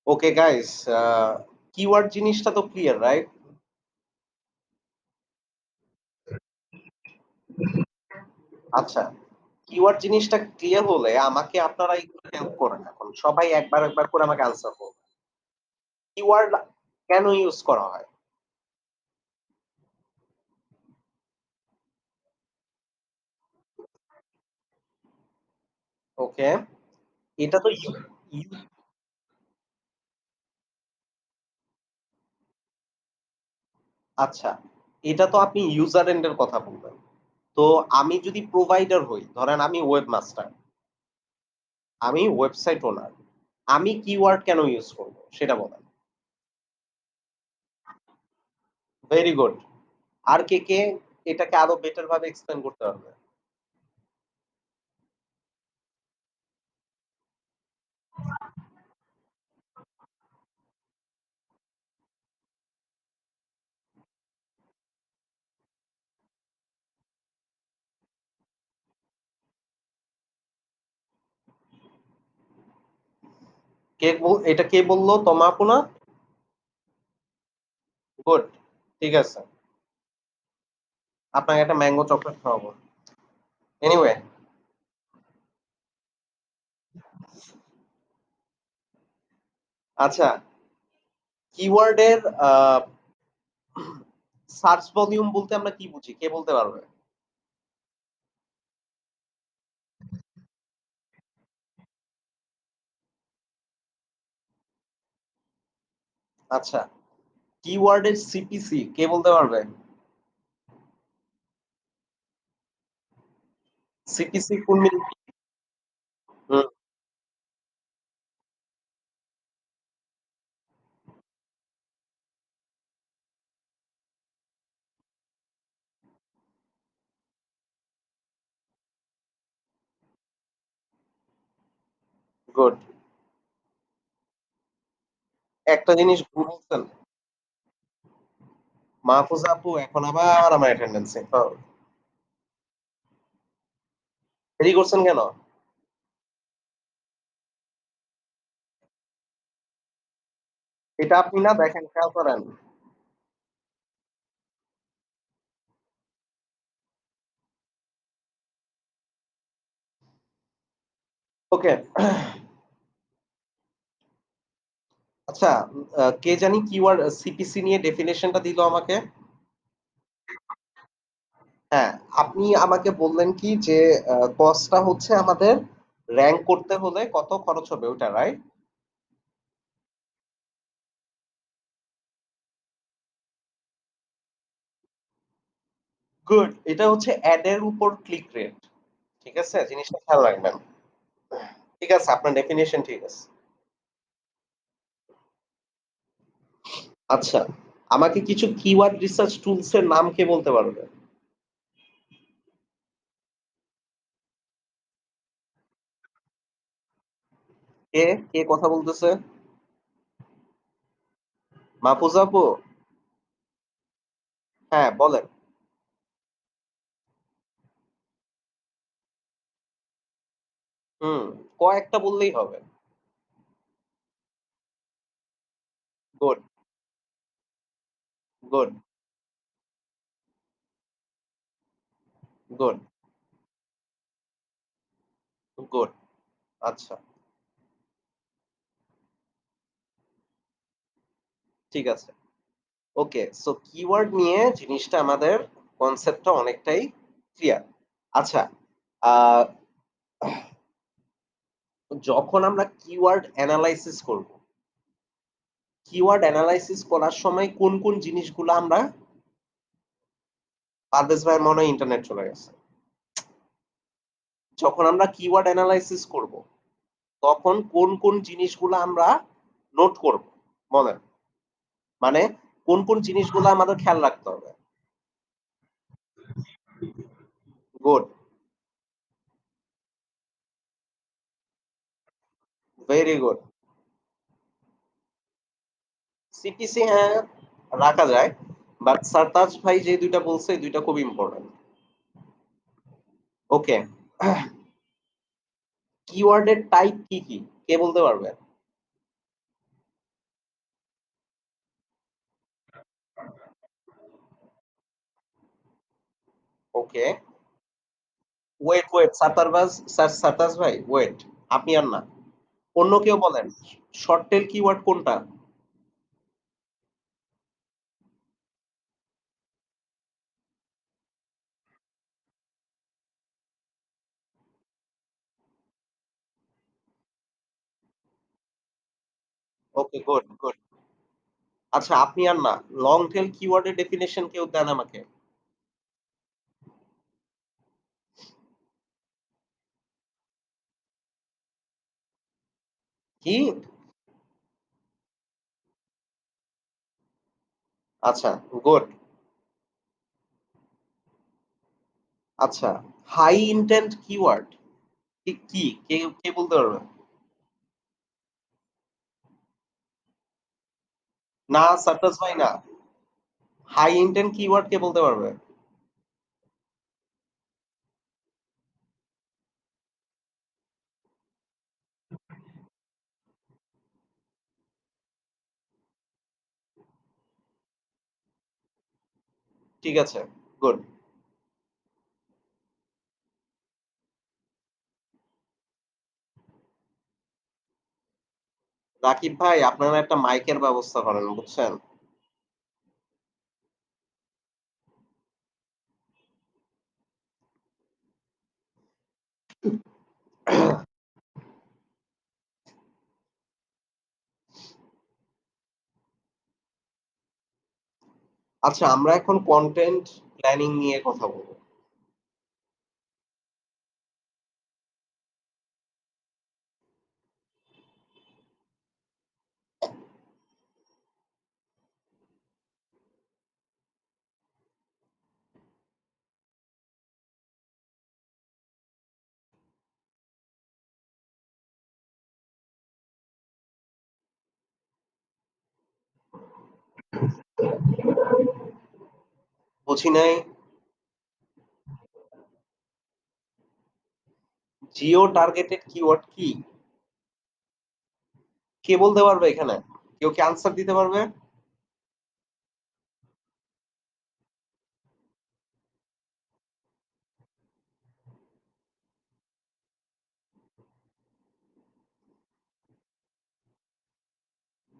Okay guys, keyword জিনিসটা তো clear, right? আচ্ছা, কিওয়ার্ড জিনিসটা ক্লিয়ার হলে আমাকে আপনারা একটু হেল্প করেন এখন। সবাই একবার করে আমাকে আনসার করুন। কিওয়ার্ড কেন ইউজ করা হয়? ওকে। এটা তো ইউ ইউ আচ্ছা, এটা তো আপনি ইউজার এন্ড এর কথা বললেন। তো আমি যদি প্রোভাইডার হই, ধরেন আমি ওয়েব মাস্টার, আমি ওয়েবসাইট ওনার। আমি কিওয়ার্ড কেন ইউজ করব? সেটা বলেন। Very good. আর কে এটাকে আরো বেটার ভাবে এক্সপ্লেইন করতে পারবে? এটা কে বলল? তমা আপু না? গুড। ঠিক আছে। আপনাকে একটা ম্যাঙ্গো চকোলেট খাওয়াবো। এনিওয়ে, আচ্ছা, কিওয়ার্ডের সার্চ ভলিউম বলতে আমরা কি বুঝি? কে বলতে পারবে? আচ্ছা, কিওয়ার্ডের সিপিসি কে বলতে পারবে? সিপিসি ফুল মিনিং কি? হুম, গুড। একটা জিনিস ভুল বলছেন। মাহফুজা আপু এখন আবার আমার অ্যাটেন্ডেন্সে। দেরি করছেন কেন? এটা আপনি না দেখেন, খেয়াল করেন। ওকে। আচ্ছা, কে জানি কিওয়ার্ড সিপিসি নিয়ে ডেফিনিশনটা দিল আমাকে। হ্যাঁ, আপনি আমাকে বললেন কি যে কস্টটা হচ্ছে আমাদের র‍্যাংক করতে হলে কত খরচ হবে ওটা, রাইট? গুড। এটা হচ্ছে এড এর উপর ক্লিক রেট। ঠিক আছে? জিনিসটা খেয়াল রাখবেন। ঠিক আছে, আপনার ডেফিনিশন ঠিক আছে। আচ্ছা, আমাকে কিছু কিওয়ার্ড রিসার্চ টুলস এর নাম কে বলতে পারবে? কে, কে কথা বলতেছে? মাহফুজা আপু? হ্যাঁ, বলেন। হুম, কয়েকটা বললেই হবে। Good, good, good, good. আচ্ছা, ঠিক আছে। ওকে, সো কিওয়ার্ড নিয়ে জিনিসটা আমাদের কনসেপ্টটা অনেকটাই ক্লিয়ার। আচ্ছা, আ যখন আমরা কিওয়ার্ড এনালাইসিস করব, কিওয়ার্ড এনালাইসিস করার সময় কোন জিনিসগুলা আমরা পারভেজ ভাইয়ের মনে হয় ইন্টারনেট চলে গেছে। যখন আমরা কিওয়ার্ড এনালাইসিস করব, তখন কোন জিনিসগুলা আমরা নোট করব? বলেন। মানে কোন জিনিসগুলা আমাদের খেয়াল রাখতে হবে? Good, very good. সিপিসি হ্যাঁ, রাখা যায়। বাট সারতাজ ভাই যে ২ টা বলছে, এই ২ টা খুব ইম্পোর্টেন্ট। ওকে। কিওয়ার্ড এর টাইপ কি? কে বলতে পারবে? ওকে। ওয়েট সাত্তার ভাই ওয়েট। আপনি আর না। অন্য কেউ বলেন। শর্ট টেইল কিওয়ার্ড কোনটা? Okay good. আচ্ছা আপনি আর না। লং টেইল কিওয়ার্ড এর ডেফিনিশন কেউ দেন আমাকে। কি? আচ্ছা গুড। আচ্ছা হাই ইনটেন্ট কিওয়ার্ড কি? কে বলতে পারবে? না সার্কাস ভাই না। হাই ইনটেন্ট কিওয়ার্ড কে বলতে পারবে? ঠিক আছে, গুড। রাকিব ভাই আপনারা একটা মাইকের ব্যবস্থা করেন বুঝছেন? আচ্ছা আমরা এখন কনটেন্ট প্ল্যানিং নিয়ে কথা বলব। বুঝি নাই। জিও টার্গেটেড কিওয়ার্ড কি? কে বলতে পারবে এখানে? কেউ কি আনসার দিতে পারবে?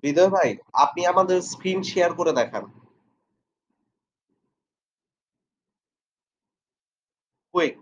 হৃদয় ভাই আপনি আমাদের স্ক্রিন শেয়ার করে দেখান। Quick.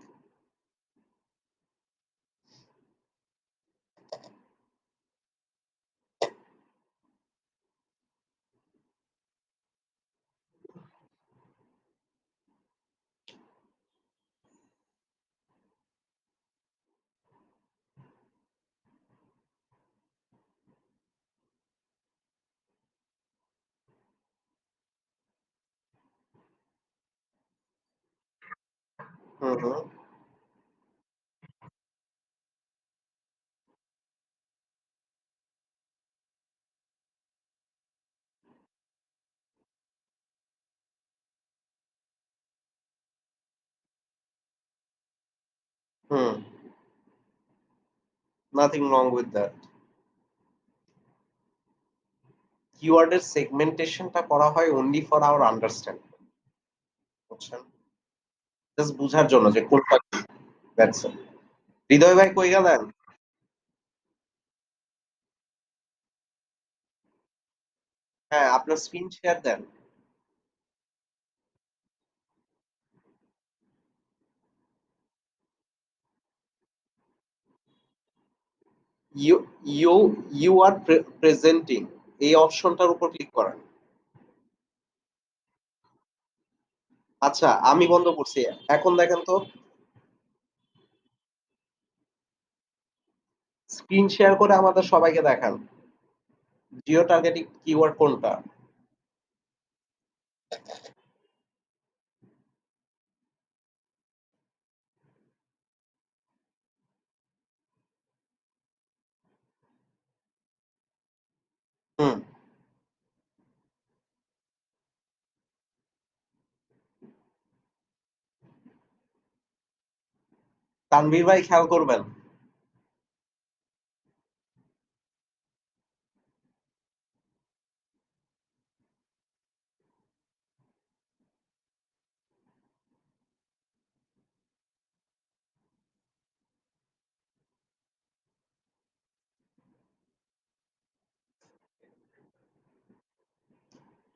Hmm. Hmm. Nothing wrong with that. কিওয়ার্ডের সেগমেন্টেশনটা করা হয় অনলি ফর আওয়ার আন্ডারস্ট্যান্ডিং। বুঝছেন? জাস্ট বুঝার জন্য যে কোনটা কি। That's it. হৃদয় ভাই কই গেলেন? হ্যাঁ, আপনার স্ক্রিন শেয়ার দেন। You you you are presenting এই অপশনটার উপর ক্লিক করেন। আচ্ছা আমি বন্ধ করছি। এখন দেখেন তো স্ক্রিন শেয়ার করে আমাদের সবাইকে দেখান। জিও টার্গেটিং কিওয়ার্ড কোনটা? হুম। তানভীর ভাই খেয়াল করবেন।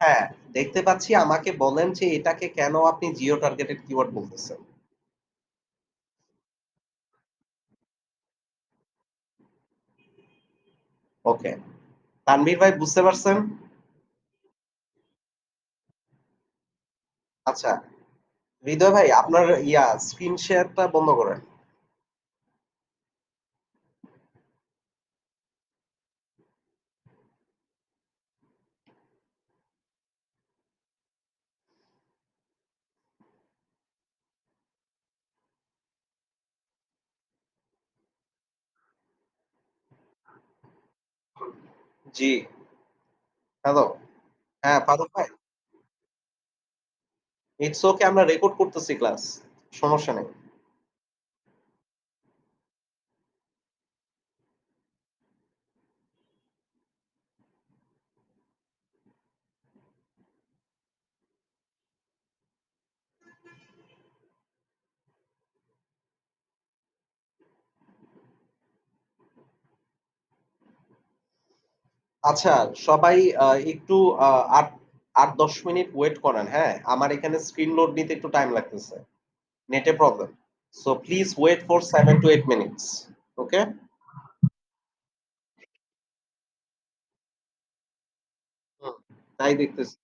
হ্যাঁ, দেখতে পাচ্ছি। আমাকে বলেন যে এটাকে কেন আপনি জিও টার্গেটেড কিওয়ার্ড বলতেছেন? ওকে। তানভীর ভাই বুঝতে পারছেন? আচ্ছা। হৃদয় ভাই আপনার স্ক্রিন শেয়ারটা বন্ধ করেন। জি, হ্যালো। হ্যাঁ, ফারুক ভাই। ইটস ওকে, আমরা রেকর্ড করতেছি ক্লাস। সমস্যা নেই। আচ্ছা, সবাই একটু আ ৮-১০ মিনিট ওয়েট করেন, হ্যাঁ? আমার এখানে স্ক্রিন লোড নিতে একটু টাইম লাগতেছে। নেটে problem. So please wait for 7 to 8 minutes. Okay? Hmm, তাই দেখতেছি।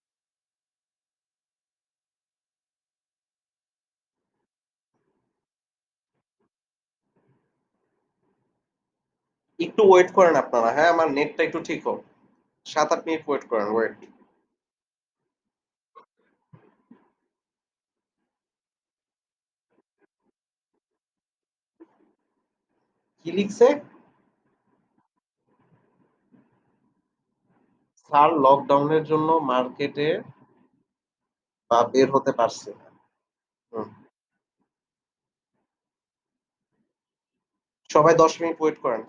একটু ওয়েট করেন আপনারা, হ্যাঁ? আমার নেটটা একটু ঠিক হোক। ৭-৮ মিনিট ওয়েট করেন, ওয়েট। কি লিখছে? স্যার লকডাউনের জন্য মার্কেটে বের হতে পারছি না। হুম। সবাই ১০ মিনিট ওয়েট করেন।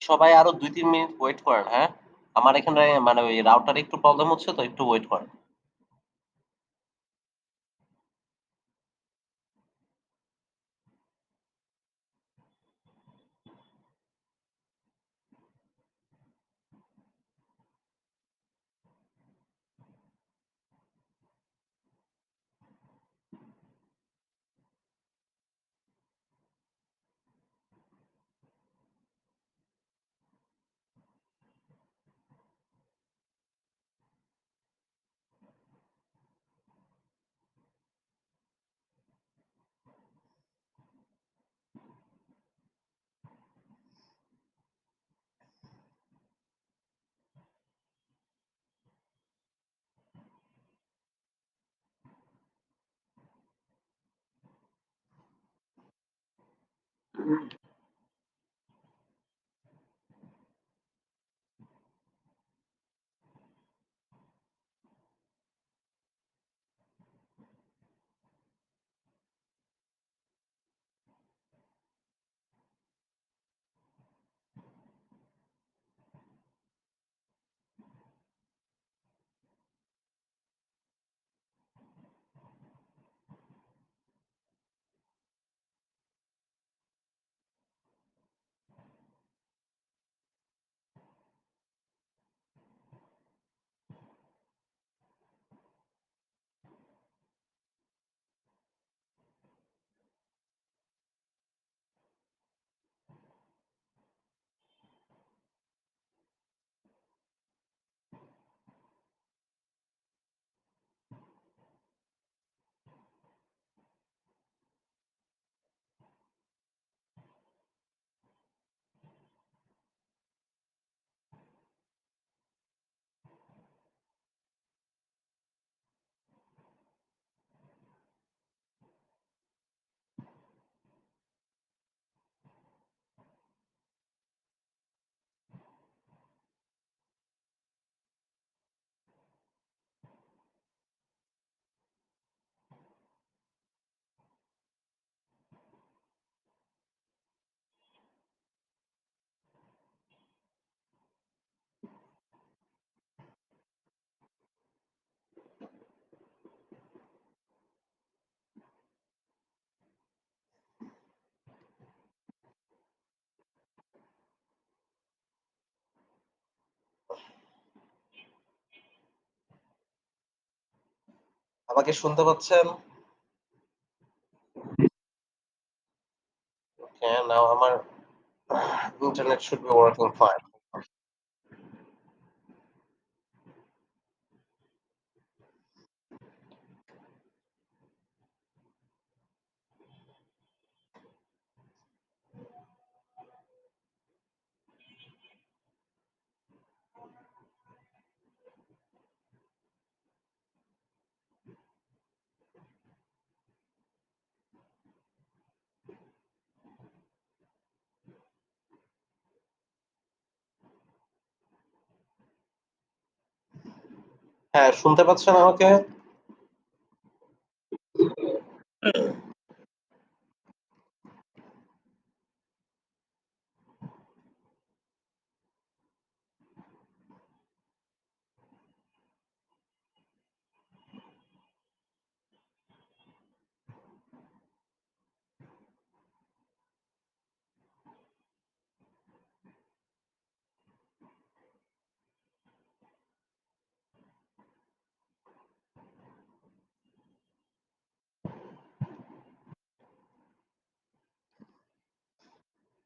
সবাই আরো ২-৩ মিনিট ওয়েট করেন, হ্যাঁ? আমার এখানে মানে ওই রাউটারে একটু প্রবলেম হচ্ছে তো একটু ওয়েট করেন। আমাকে শুনতে পাচ্ছেন? হ্যাঁ, নাও আমার internet should be working fine. হ্যাঁ, শুনতে পাচ্ছেন আমাকে?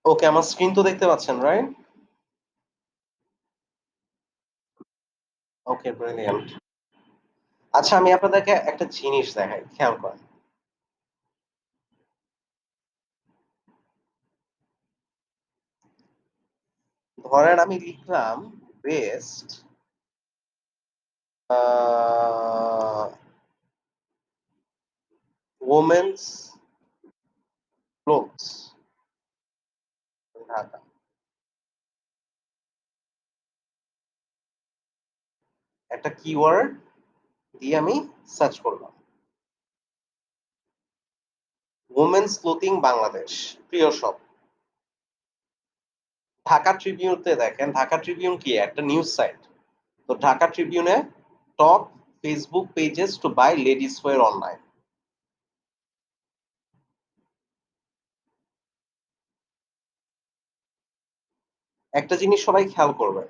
ওকে, আমার স্ক্রিন তো দেখতে পাচ্ছেন, রাইট? ওকে, ব্রিলিয়ান্ট। আচ্ছা, আমি আপনাদেরকে একটা জিনিস দেখাই, খেয়াল করেন। ধরেন আমি লিখলাম বেস্ট আ ওমেনস ক্লোথস ঢাকা। একটা কিওয়ার্ড দিয়ে আমি সার্চ করলাম। ওমেনস ক্লোথিং বাংলাদেশ, প্রিয় শপ, ঢাকা ট্রিবিউনতে দেখেন, ঢাকা ট্রিবিউন কি? একটা নিউজ সাইট। তো ঢাকা ট্রিবিউনে top Facebook pages to buy ladies wear online. একটা জিনিস সবাই খেয়াল করবেন।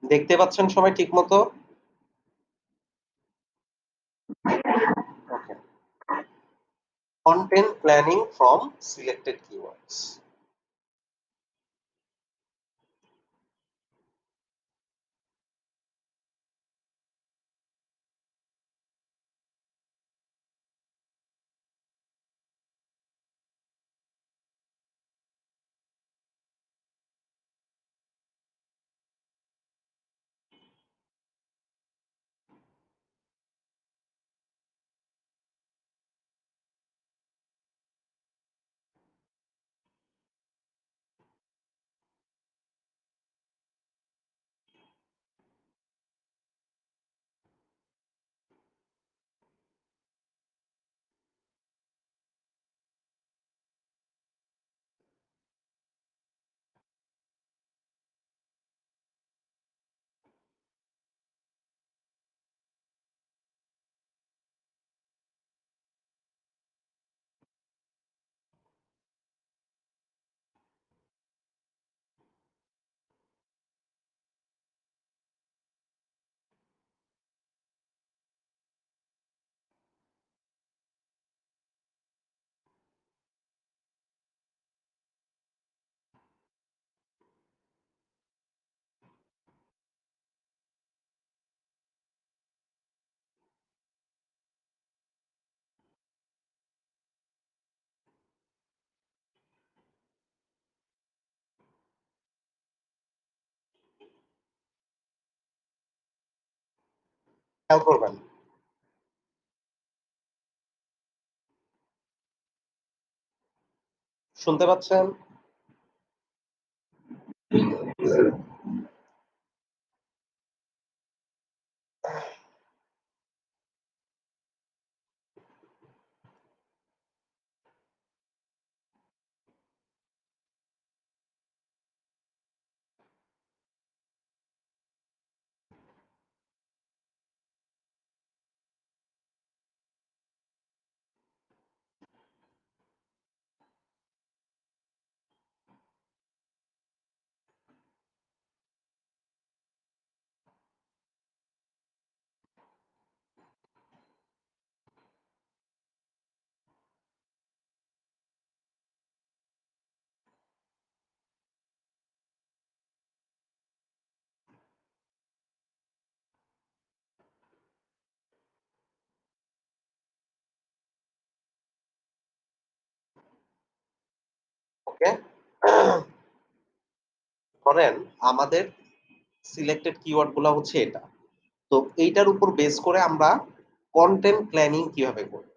দেখতে পাচ্ছেন সবাই ঠিকমতো? Okay. Content planning from selected keywords. খেয়াল করবেন। শুনতে পাচ্ছেন? ওকে। ধরেন আমাদের সিলেক্টেড কিওয়ার্ড গুলা হচ্ছে এটা। তো এইটার উপর বেস করে আমরা কনটেন্ট প্ল্যানিং কিভাবে করব?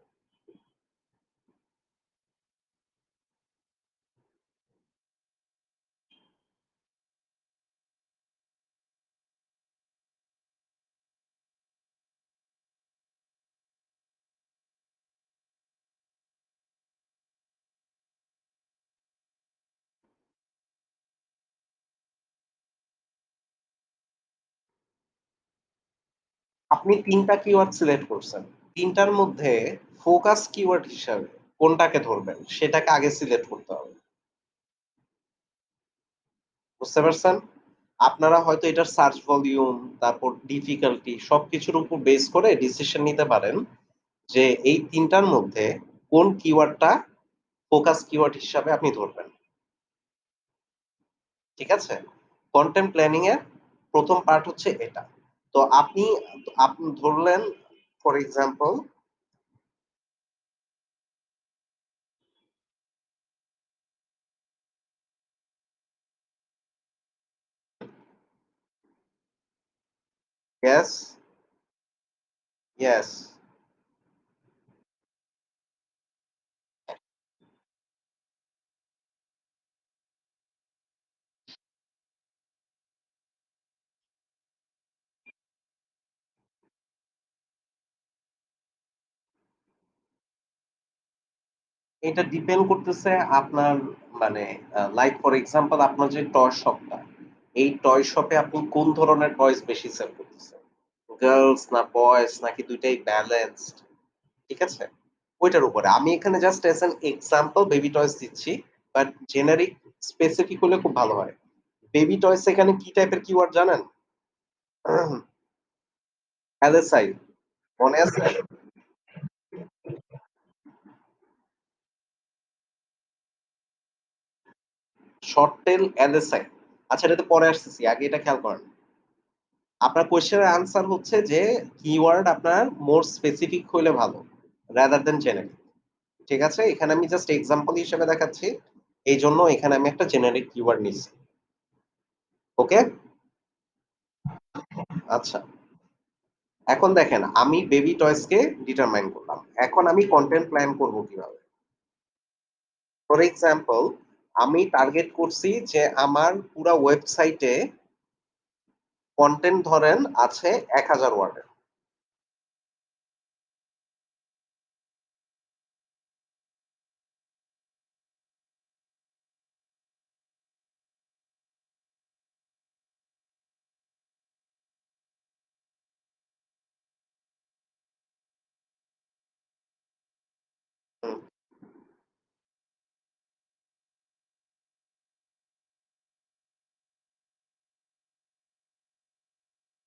আপনি ৩ টা কিওয়ার্ড সিলেক্ট করছেন। ৩ টার মধ্যে ফোকাস কিওয়ার্ড হিসাবে কোনটাকে ধরবেন সেটাকে আগে সিলেক্ট করতে হবে। বুঝতে পারছেন? আপনারা হয়তো এটার সার্চ ভলিউম, তারপর ডিফিকাল্টি সবকিছুর উপর বেস করে ডিসিশন নিতে পারেন যে এই ৩ টার মধ্যে কোন কিওয়ার্ডটা ফোকাস কিওয়ার্ড হিসাবে আপনি ধরবেন। ঠিক আছে? কনটেন্ট প্ল্যানিং এর ১ম পার্ট হচ্ছে এটা। তো আপনি ধরলেন ফর এক্সাম্পল ইয়েস, ইয়েস। এটা ডিপেন্ড করতেছে আপনার মানে লাইক ফর এক্সাম্পল আপনার যে টয় শপটা, এই টয় শপে আপনি কোন ধরনের টয়স বেশি সেল করতেছেন? গার্লস না বয়েজ নাকি ২ টাই ব্যালেন্সড? ঠিক আছে? ওইটার উপরে। আমি এখানে just as an example baby toys দিচ্ছি। বাট জেনেরিক স্পেসিফিক হলে খুব ভালো হয়। বেবি টয়স এখানে কি টাইপের কিওয়ার্ড জানেন? এলএসআই মনে আছে? Short tail LSI. আচ্ছা এটাতে পরে আসতেছি। আগে এটা খেয়াল করেন। আপনার কোয়েশ্চেন এর আনসার হচ্ছে যে কিওয়ার্ড আপনার মোর স্পেসিফিক হইলে ভালো। Rather than generic. ঠিক আছে? এখানে আমি জাস্ট এক্সাম্পল হিসেবে দেখাচ্ছি। এইজন্য এখানে আমি একটা জেনেরিক কিওয়ার্ড নিছি। ওকে? আচ্ছা। এখন দেখেন আমি বেবি টয়স কে ডিটারমাইন করলাম। এখন আমি কনটেন্ট প্ল্যান করব কিভাবে? ফর এক্সাম্পল আমি টার্গেট করছি যে আমার পুরা ওয়েবসাইটে কনটেন্ট ধরেন আছে ১,০০০ ওয়ার্ডের। হুম।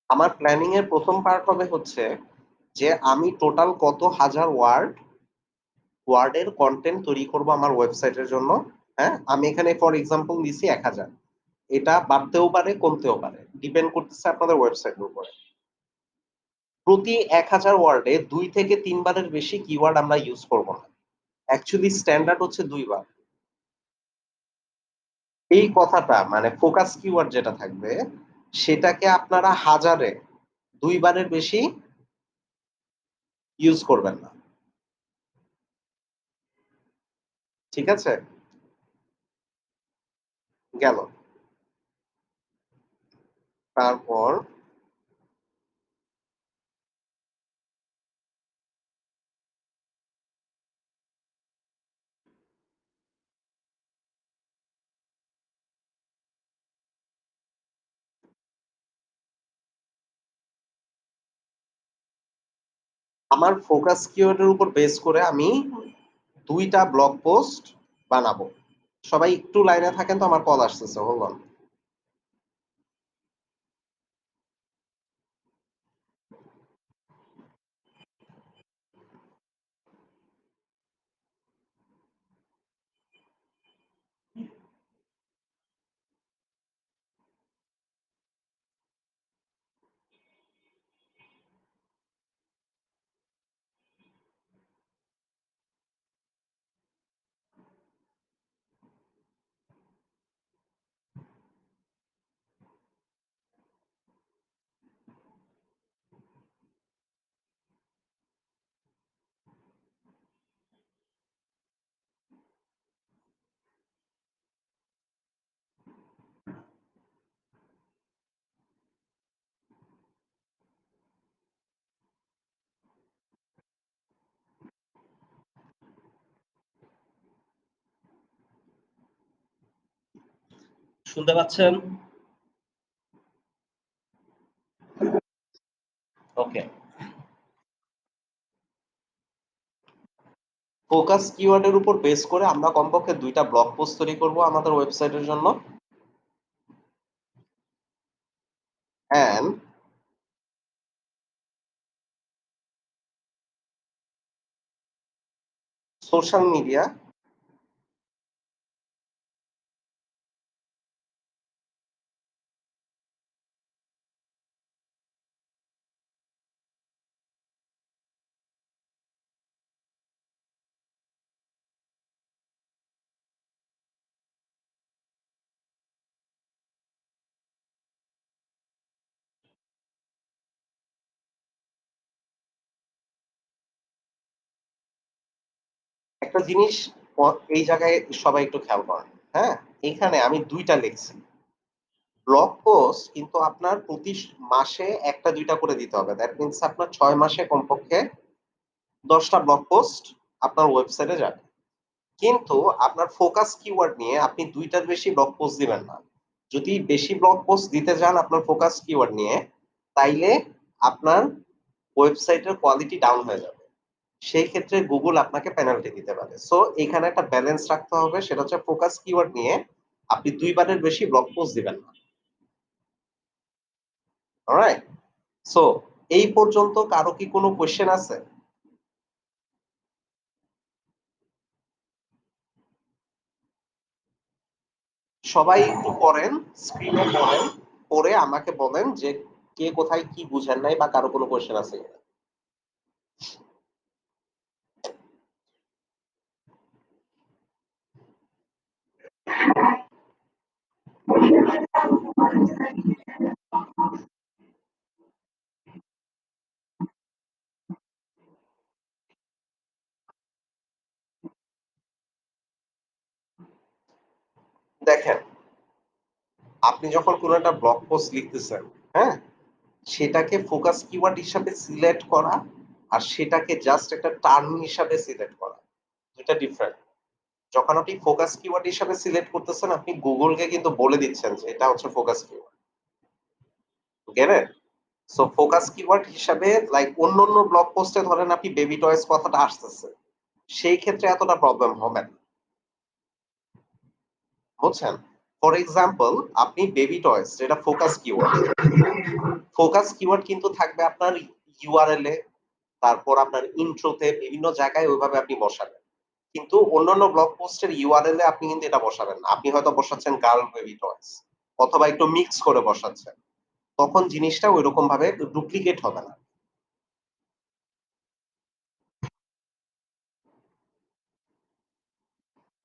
আমার প্ল্যানিং এর ১ম পার্ট হবে হচ্ছে যে আমি টোটাল কত হাজার ওয়ার্ডের কনটেন্ট তৈরি করব আমার ওয়েবসাইটের জন্য। হ্যাঁ? আমি এখানে ফর এক্সাম্পল নিছি ১,০০০। এটা বাড়তেও পারে, কমতেও পারে। ডিপেন্ড করতেছে আপনাদের ওয়েবসাইটের উপরে। প্রতি ১,০০০ ওয়ার্ডে ২ থেকে ৩ বারের বেশি কিওয়ার্ড আমরা ইউজ করব না। অ্যাকচুয়ালি স্ট্যান্ডার্ড হচ্ছে ২ বার। এই কথাটা মানে ফোকাস কিওয়ার্ড যেটা থাকবে, সেটাকে আপনারা হাজারে ২ বারের বেশি ইউজ করবেন না। ঠিক আছে? গেল। তারপর আমার ফোকাস কিওয়ার্ড এর উপর বেস করে আমি ২ টা ব্লগ পোস্ট বানাবো। সবাই একটু লাইনে থাকেন তো আমার কল আসতেছে। Hold on. শুনতে পাচ্ছেন? ওকে। ফোকাস কিওয়ার্ড এর উপর বেস করে আমরা কমপক্ষে ২ টা ব্লগ পোস্ট তৈরি করব আমাদের ওয়েবসাইটের জন্য। অ্যান্ড সোশ্যাল মিডিয়া একটা জিনিস এই জায়গায় সবাই একটু খেয়াল করেন। হ্যাঁ? এখানে আমি ২ টা লিখছি। ব্লগ পোস্ট কিন্তু আপনার প্রতি মাসে ১ টা ২ টা করে দিতে হবে। দ্যাট মিনস আপনার ৬ মাসে কমপক্ষে ১০ টা ব্লগ পোস্ট আপনার ওয়েবসাইটে যাবে। কিন্তু আপনার ফোকাস কিওয়ার্ড নিয়ে আপনি ২ টার বেশি ব্লগ পোস্ট দিবেন না। যদি বেশি ব্লগ পোস্ট দিতে যান আপনার ফোকাস কিওয়ার্ড নিয়ে, তাইলে আপনার ওয়েবসাইটের কোয়ালিটি ডাউন হয়ে যাবে। সেই ক্ষেত্রে Google আপনাকে পেনাল্টি দিতে পারে। সো এখানে একটা ব্যালেন্স রাখতে হবে সেটা হচ্ছে ফোকাস কিওয়ার্ড নিয়ে আপনি ২ বারের বেশি ব্লগ পোস্ট দিবেন না। অলরাইট? সো এই পর্যন্ত কারো কি কোনো কোয়েশ্চেন আছে? সবাই একটু পড়েন, স্ক্রিনে পড়েন, পড়ে আমাকে বলেন যে কে কোথায় কি বুঝেন নাই বা কারো কোনো কোয়েশ্চেন আছে কিনা। দেখেন, আপনি যখন কোনো একটা ব্লগ পোস্ট লিখতেছেন, হ্যাঁ? সেটাকে ফোকাস কিওয়ার্ড হিসাবে সিলেক্ট করা আর সেটাকে জাস্ট একটা টার্ম হিসাবে সিলেক্ট করা। ২ টা ডিফারেন্ট। যখন আপনি ফোকাস কিওয়ার্ড হিসাবে সিলেক্ট করতেছেন, আপনি Google কে কিন্তু বলে দিচ্ছেন যে এটা হচ্ছে focus keyword. Get it? So focus keyword হিসাবে লাইক অন্যান্য ব্লগ পোস্টে ধরেন আপনি বেবি টয়স কথাটা আসতেছে। সেই ক্ষেত্রে এতটা প্রবলেম হবে না। বুঝছেন? ফর এক্সাম্পল আপনি বেবি টয়স যেটা ফোকাস কিওয়ার্ড। ফোকাস কিওয়ার্ড কিন্তু থাকবে আপনার ইউআরএল এ, তারপর আপনার ইন্ট্রোতে বিভিন্ন জায়গায় ওইভাবে আপনি বসাবেন। কিন্তু অন্যান্য ব্লগ পোস্টের ইউআরএল এ আপনি কিন্তু এটা বসাবেন না। আপনি হয়তো বসাচ্ছেন গার্ল বেবি টয়স অথবা একটু মিক্স করে বসাচ্ছেন। তখন জিনিসটা ঐরকম ভাবে ডুপ্লিকেট হবে না।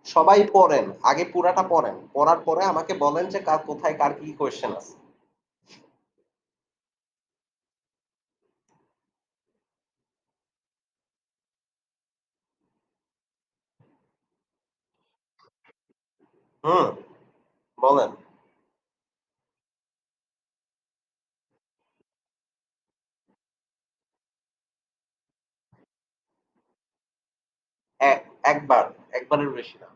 সবাই পড়েন। আগে পুরাটা পড়েন। পড়ার পরে আমাকে বলেন যে কার কোথায় কার কি কোয়েশ্চেন আছে। হুম, বলেন। এ একবার, একবারের বেশি না।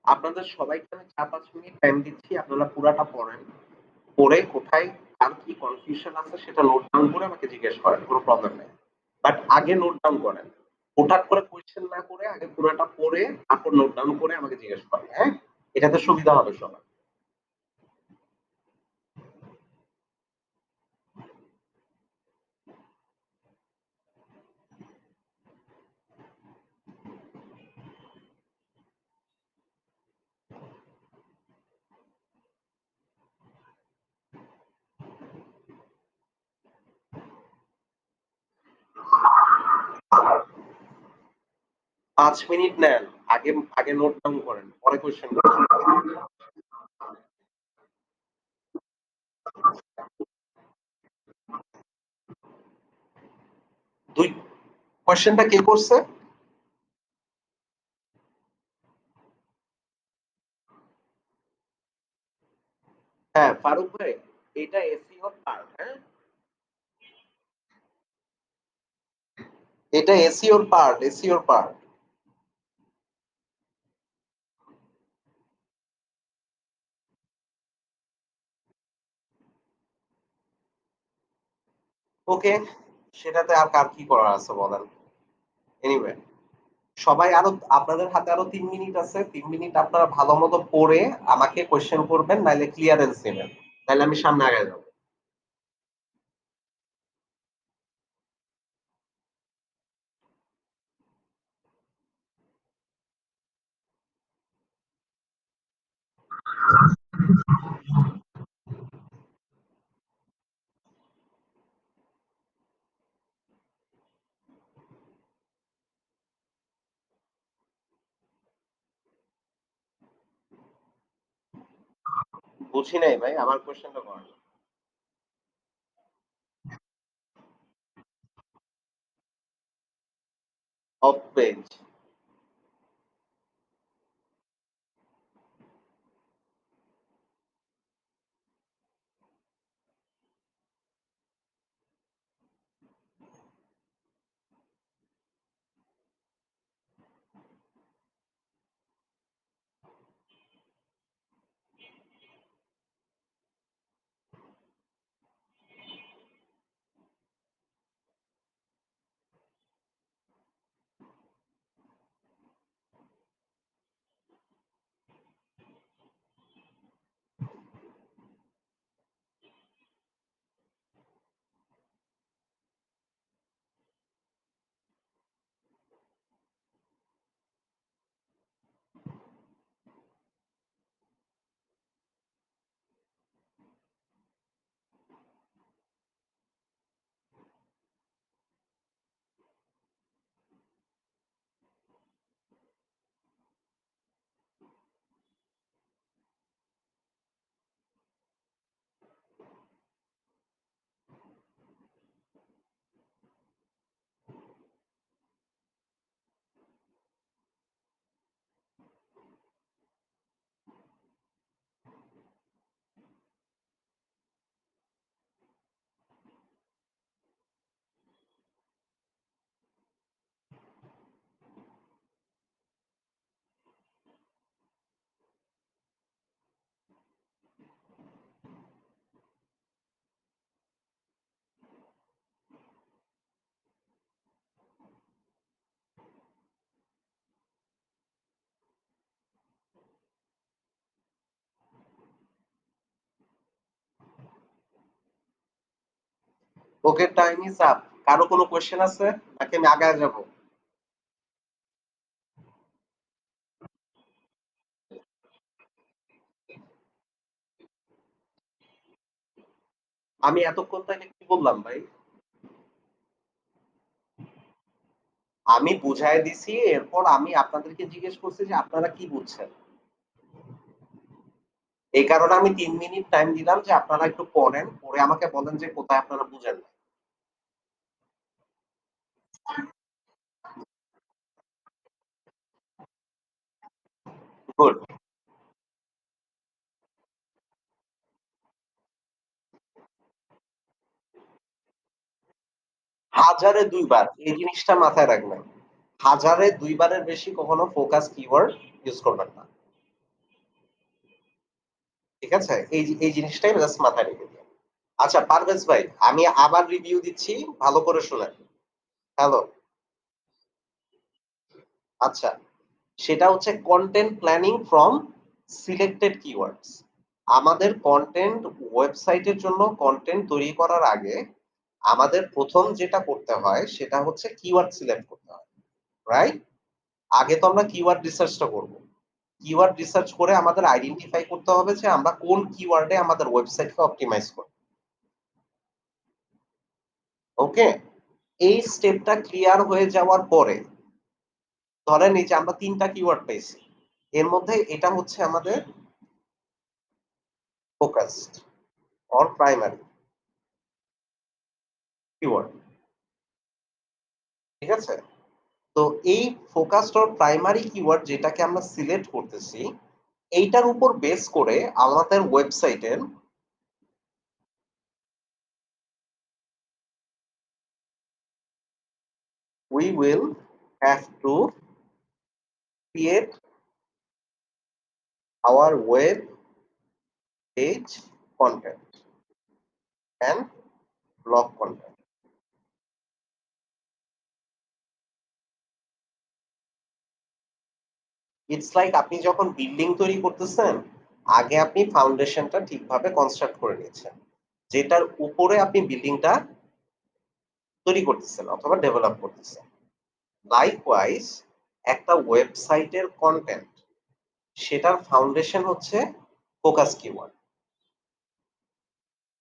আপনাদের সবাইকে আমি ৪-৫ মিনিট টাইম দিচ্ছি। আপনারা পুরাটা পড়েন। পড়ে কোথায় কার কি কনফিউশন আছে সেটা নোট ডাউন করে আমাকে জিজ্ঞেস করেন। কোন প্রবলেম নাই। বাট আগে নোট ডাউন করেন। হুটহাট করে কোয়েশ্চেন না করে আগে পুরাটা পড়ে তারপর নোট ডাউন করে আমাকে জিজ্ঞেস করেন। হ্যাঁ? এটাতে সুবিধা হবে সবার। পাঁচ মিনিট নেন। আগে আগে নোট ডাউন করেন। পরে কোয়েশ্চেন করেন। ২ কোয়েশ্চেনটা কে করছে? হ্যাঁ, ফারুক ভাই, এটা এসইও র পার্ট, হ্যাঁ? এটা এসইও র পার্ট, এসইও র পার্ট। ওকে, সেটাতে আর কার কি করার আছে বলেন? এনিওয়ে, সবাই আরো আপনাদের হাতে আরো ৩ মিনিট আছে। ৩ মিনিট আপনারা ভালোমতো পড়ে আমাকে কোয়েশ্চেন করবেন, নাইলে ক্লিয়ারেন্স নিবেন। তাইলে আমি সামনে আগায় যাব। বুঝি নাই ভাই, আমার কোয়েশ্চেনটা করেন। Of page. Okay, time is up. কারো কোনো কোয়েশ্চেন আছে? নাকি আমি আগায় যাব? আমি এতক্ষণ তাইলে কি বললাম ভাই? আমি বুঝায় দিছি, এরপর আমি আপনাদেরকে জিজ্ঞেস করছি যে আপনারা কি বুঝছেন? এই কারণে আমি ৩ মিনিট টাইম দিলাম যে আপনারা একটু পড়েন, পড়ে আমাকে বলেন যে কোথায় আপনারা বুঝেন নাই। গুড। হাজারে ২ বার এই জিনিসটা মাথায় রাখবেন। হাজারে ২ বারের বেশি কখনো ফোকাস কিওয়ার্ড ইউজ করবেন না। ঠিক আছে? এই জিনিসটাই জাস্ট মাথায় রেখে দিন। আচ্ছা পারভেজ ভাই, আমি আবার রিভিউ দিচ্ছি, ভালো করে শুনেন। হ্যালো? আচ্ছা, সেটা হচ্ছে content planning from selected keywords. আমাদের কনটেন্ট ওয়েবসাইটের জন্য কনটেন্ট তৈরি করার আগে আমাদের ১ম যেটা করতে হয় সেটা হচ্ছে কিওয়ার্ড সিলেক্ট করতে হয়। রাইট? আগে তো আমরা কিওয়ার্ড রিসার্চটা করব। কিওয়ার্ড রিসার্চ করে আমাদের আইডেন্টিফাই করতে হবে যে আমরা কোন কিওয়ার্ডে আমাদের ওয়েবসাইটকে অপটিমাইজ করব। ওকে? এই স্টেপটা ক্লিয়ার হয়ে যাওয়ার পরে ধরেন এই যে আমরা ৩ টা কিওয়ার্ড পেয়েছি। এর মধ্যে এটা হচ্ছে আমাদের ফোকাসড অর প্রাইমারি কিওয়ার্ড। ঠিক আছে? তো এই ফোকাসড অর প্রাইমারি কিওয়ার্ড যেটাকে আমরা সিলেক্ট করতেছি, এইটার উপর বেস করে আমাদের ওয়েবসাইটের we will have to create our web page content and blog content. It's like আপনি যখন বিল্ডিং তৈরি করতেছেন, আগে আপনি ফাউন্ডেশনটা ঠিকভাবে কনস্ট্রাক্ট করে নিচ্ছেন। যেটার উপরে আপনি বিল্ডিংটা তৈরি করতেছেন অথবা ডেভেলপ করতেছেন। লাইকওয়াইজ একটা ওয়েবসাইটের কনটেন্ট, সেটার ফাউন্ডেশন হচ্ছে ফোকাস কিওয়ার্ড।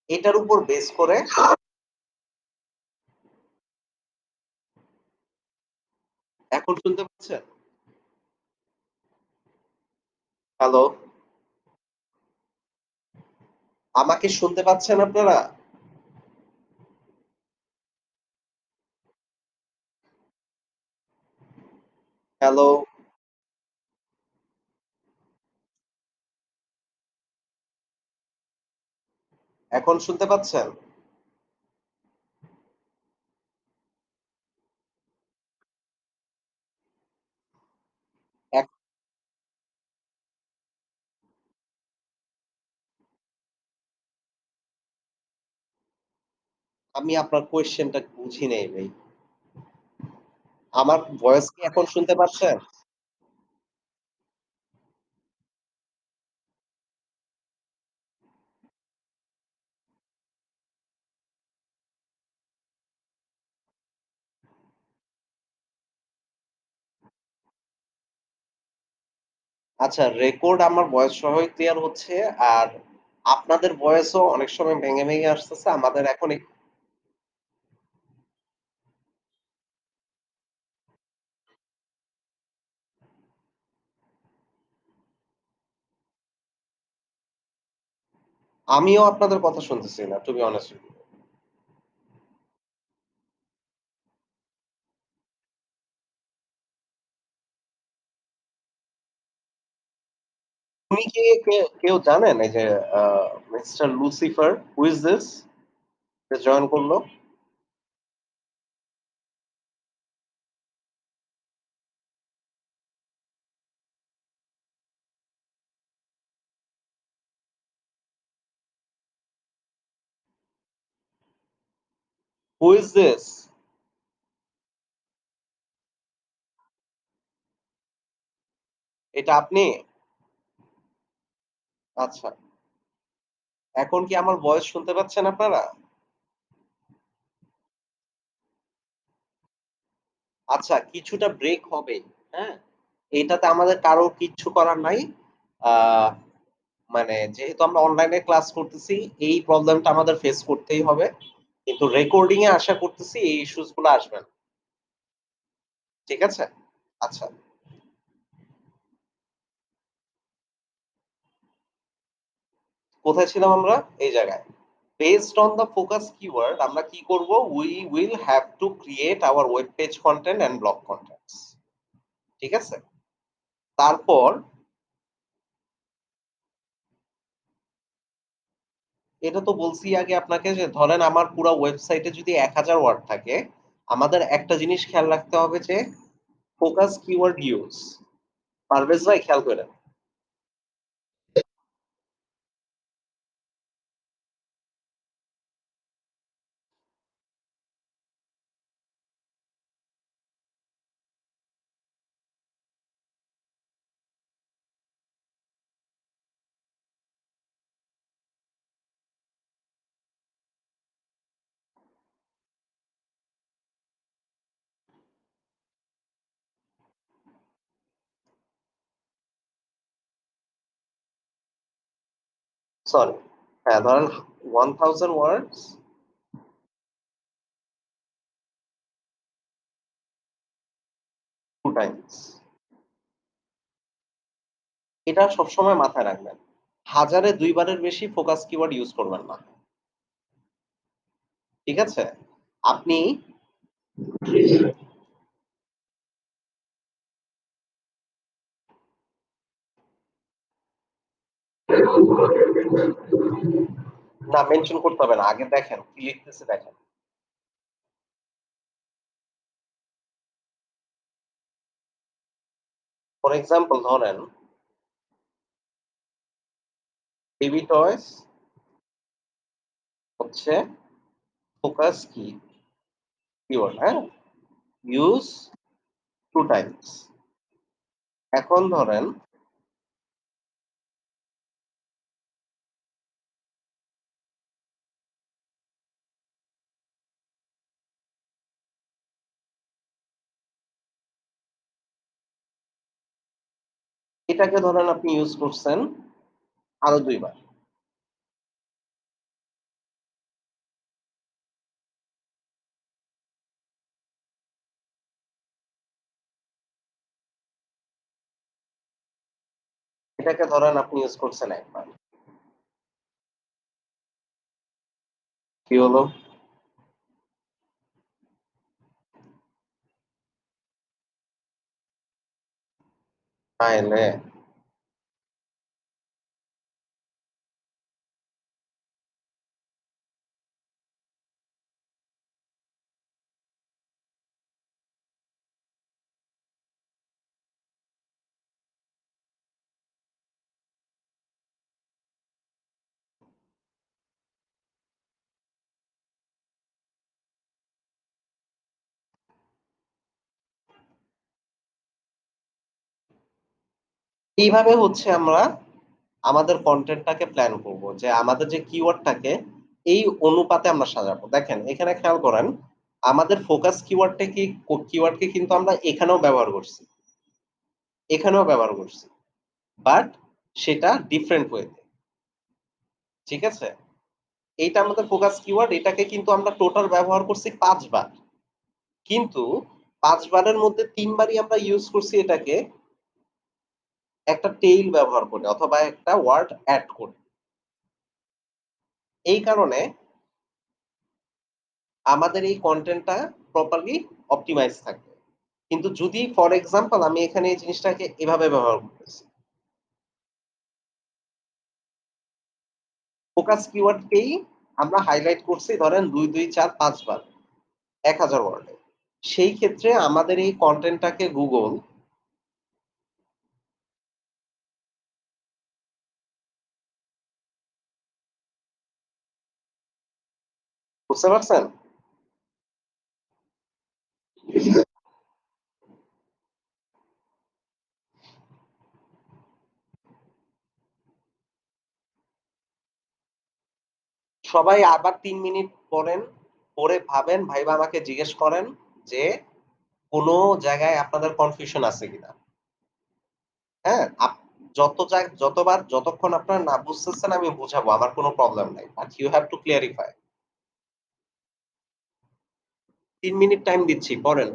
এটার উপর বেস করে এখন শুনতে পাচ্ছেন? হ্যালো? আমাকে শুনতে পাচ্ছেন আপনারা? হ্যালো? এখন শুনতে পাচ্ছেন? এক আমি আপনার কোয়েশ্চেনটা বুঝি নাই ভাই। আমার ভয়েস কি এখন শুনতে পাচ্ছেন? আচ্ছা, রেকর্ড আমার ভয়েস সহই ক্লিয়ার হচ্ছে। আর আপনাদের ভয়েসও অনেক সময় ভেঙে, ভেঙে আসতেছে। আমাদের এখন আমিও আপনাদের কথা শুনতেছি না, to be honest with you. উনি কি কেউ জানেন এই যে uh mister Lucifer, who is this? যে জয়েন করল? Who is this? এটা আপনি? আচ্ছা। এখন কি আমার ভয়েস শুনতে পাচ্ছেন আপনারা? আচ্ছা, কিছুটা ব্রেক হবেই। হ্যাঁ? এটাতে আমাদের কারো কিচ্ছু করার নাই। আ মানে যেহেতু আমরা অনলাইনে ক্লাস করতেছি, এই প্রবলেমটা আমাদের ফেস করতেই হবে। কিন্তু রেকর্ডিং এ আশা করতেছি এই ইস্যুস গুলো আসবে না। ঠিক আছে? আচ্ছা, কোথায় ছিলাম আমরা? এই জায়গায়। Based on the focus keyword আমরা কি করব? We will have to create our web page content and blog contents. ঠিক আছে? তারপর এটা তো বলছি আগে আপনাকে যে ধরেন আমার পুরা ওয়েবসাইটে যদি ১,০০০ ওয়ার্ড থাকে, আমাদের একটা জিনিস খেয়াল রাখতে হবে যে ফোকাস কিওয়ার্ড ইউস। পারভেজ ভাই খেয়াল কইরেন। সরি। হ্যাঁ, ধরেন 1000 ওয়ার্ডস 2 টাইমস। এটা সবসময় মাথায় রাখবেন। হাজারে ২ বারের বেশি ফোকাস কিওয়ার্ড ইউস করবেন না। ঠিক আছে? আপনি না মেনশন করতে হবে না। আগে দেখেন কি লিখতেছে দেখেন। ফর এক্সাম্পল ধরেন বেবি টয়স হচ্ছে ফোকাস কিওয়ার্ড, হ্যাঁ? Use 2 Times. এখন ধরেন এটাকে ধরেন আপনি ইউজ করছেন আরো ২ বার। এটাকে ধরেন আপনি ইউজ করছেন ১ বার। কি হলো? তাইলে এইভাবে হচ্ছে আমরা আমাদের কনটেন্টটাকে প্ল্যান করব। যে আমাদের যে কিওয়ার্ডটাকে এই অনুপাতে আমরা সাজাবো। দেখেন এখানে খেয়াল করেন, আমাদের ফোকাস কিওয়ার্ডকে কিন্তু আমরা এখানেও ব্যবহার করছি। এখানেও ব্যবহার করছি। বাট সেটা ডিফারেন্ট ওয়েতে। ঠিক আছে? এইটা আমাদের ফোকাস কিওয়ার্ড, এটাকে কিন্তু আমরা টোটাল ব্যবহার করছি ৫ বার। কিন্তু ৫ বারের মধ্যে ৩ বারই আমরা ইউজ করছি এটাকে একটা টেইল ব্যবহার করে অথবা একটা ওয়ার্ড এড করে। এই কারণে আমাদের এই কনটেন্টটা প্রপারলি অপটিমাইজ থাকবে। কিন্তু যদি ফর এক্সাম্পল আমি এখানে এই জিনিসটাকে এভাবে ব্যবহার করতেছি। ফোকাস কিওয়ার্ডকেই আমরা হাইলাইট করছি ধরেন ২, ২, ৪, ৫ বার ১,০০০ ওয়ার্ডে। সেই ক্ষেত্রে আমাদের এই কনটেন্টটাকে Google বুঝতে পারছেন? সবাই আবার ৩ মিনিট পড়েন, পড়ে ভাবেন, ভাইবা আমাকে জিজ্ঞেস করেন যে কোন জায়গায় আপনাদের কনফিউশন আছে কিনা? হ্যাঁ? যতবার যতক্ষণ আপনারা না বুঝতেছেন আমি বুঝাবো। আমার কোন প্রবলেম নাই। But you have to clarify. ৩ minute time দিচ্ছি, পড়েন।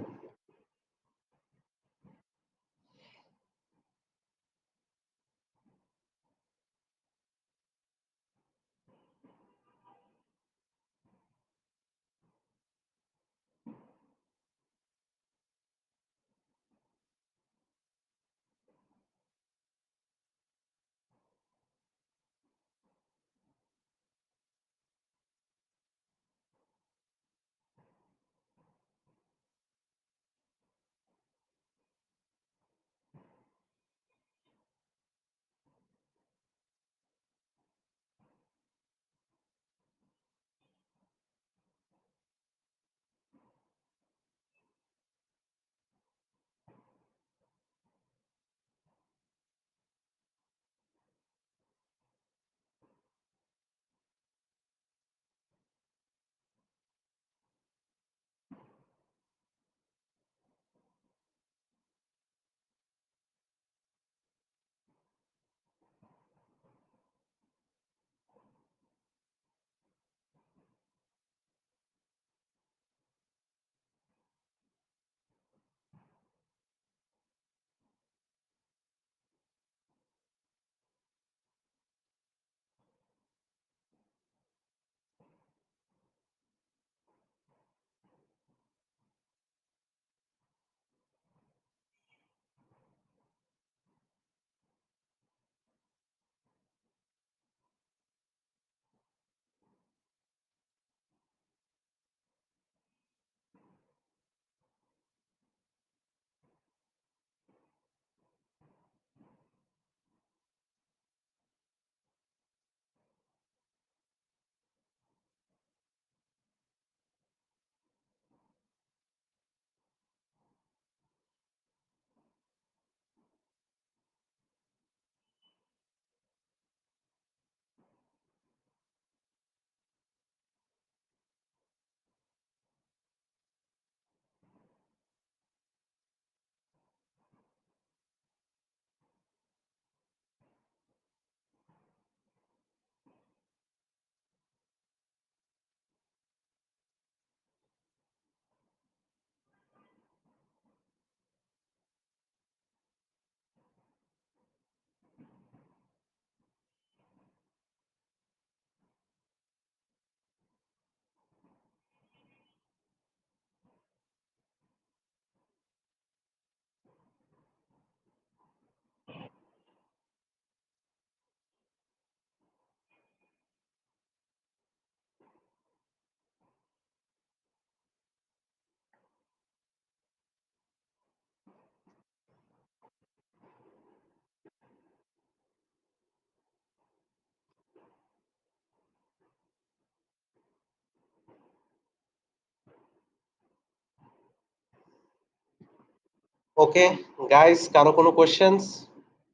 ওকে, গাইস, কারো কোনো questions?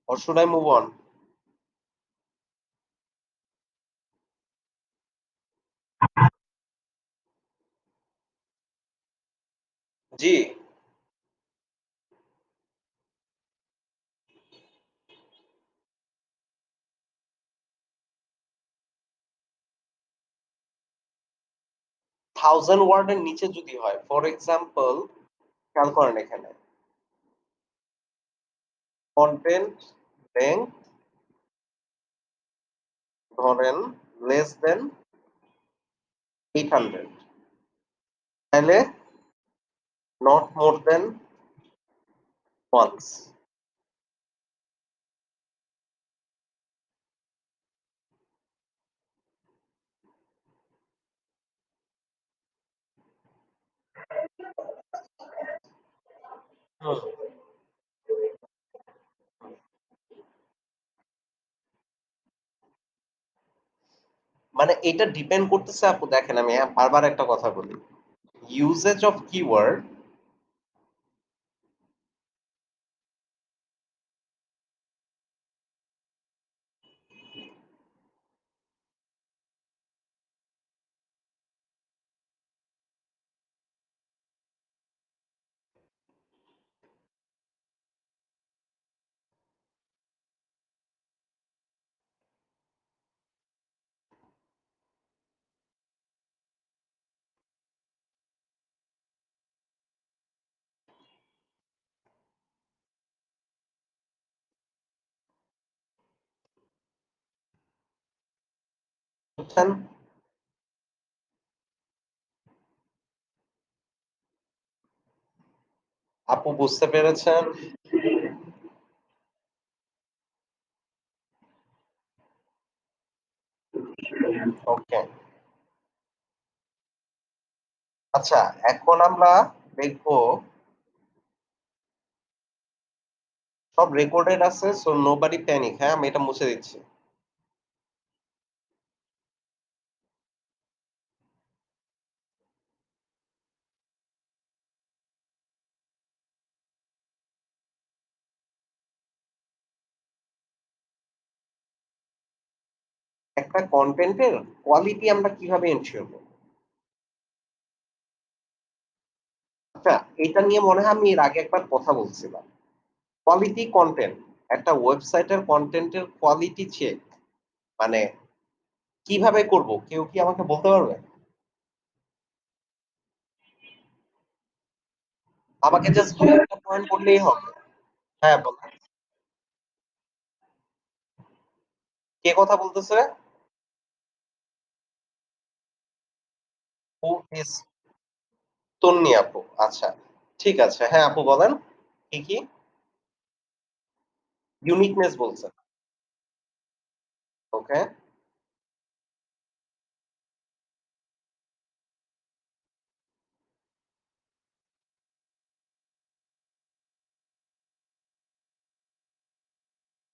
Or should I move on? জি, 1000 ওয়ার্ডের নিচে যদি হয়, ফর এক্সাম্পল খেয়াল করেন এখানে কনটেন্ট লেংথ ধরেন লেস দেন 800, তাহলে নট মোর দেন ওয়ান্স। মানে এটা ডিপেন্ড করতেছে আপু, দেখেন আমি বারবার একটা কথা বলি, ইউজেজ অফ কিওয়ার্ড বুঝছেন? আপু বুঝতে পেরেছেন? ওকে, আচ্ছা, এখন আমরা দেখবো, সব রেকর্ডেড আছে, সো নোবডি প্যানিক। হ্যাঁ, আমি এটা মুছে দিচ্ছি। একটা কনটেন্টের কোয়ালিটি আমরা কিভাবে এনশিওর করব? আচ্ছা, এটা নিয়ে মনে হয় আমি এর আগে একবার কথা বলছিলাম। কোয়ালিটি কনটেন্ট, একটা ওয়েবসাইটের কনটেন্টের কোয়ালিটি চেক মানে কিভাবে করব? কেউ কি আমাকে বলতে পারবে? আমাকে জাস্ট ২ একটা পয়েন্ট বললেই হবে। হ্যাঁ, বলেন। কে কথা বলতেছে? হু ইজ তন্নি আপু। আচ্ছা, ঠিক আছে। হ্যাঁ, আপু বলেন। কি, কি? ইউনিকনেস বলছেন। ওকে,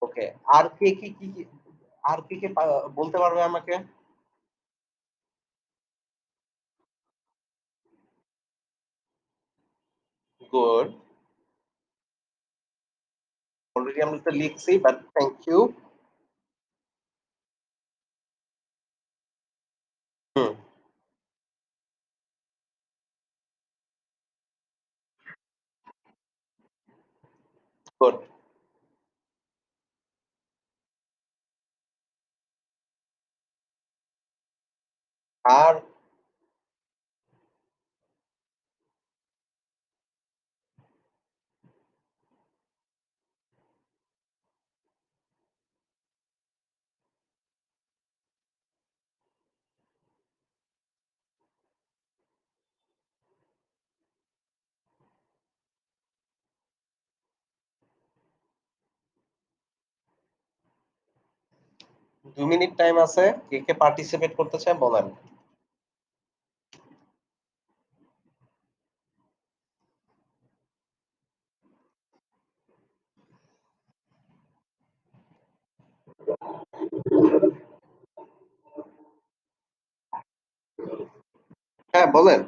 ওকে। আর কি আর কে বলতে পারবে আমাকে? গুড। অলরেডি আমি তো লিখছি, but thank you. Hmm, good. আর ২ মিনিট টাইম আছে। কে পার্টিসিপেট করতে চায় বলেন। হ্যাঁ, বলেন।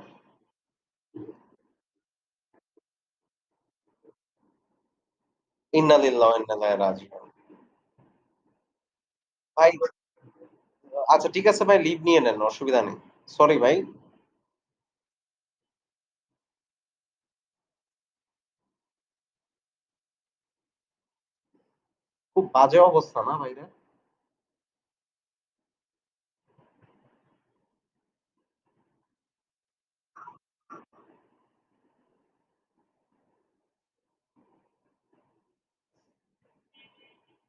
ইন্না লিল্লাহি ওয়া ইন্না ইলাইহি রাজিউন। ভাই আচ্ছা ঠিক আছে ভাই লিভ নিয়ে নেন, অসুবিধা নেই। সরি ভাই। খুব বাজে অবস্থা না ভাইরে?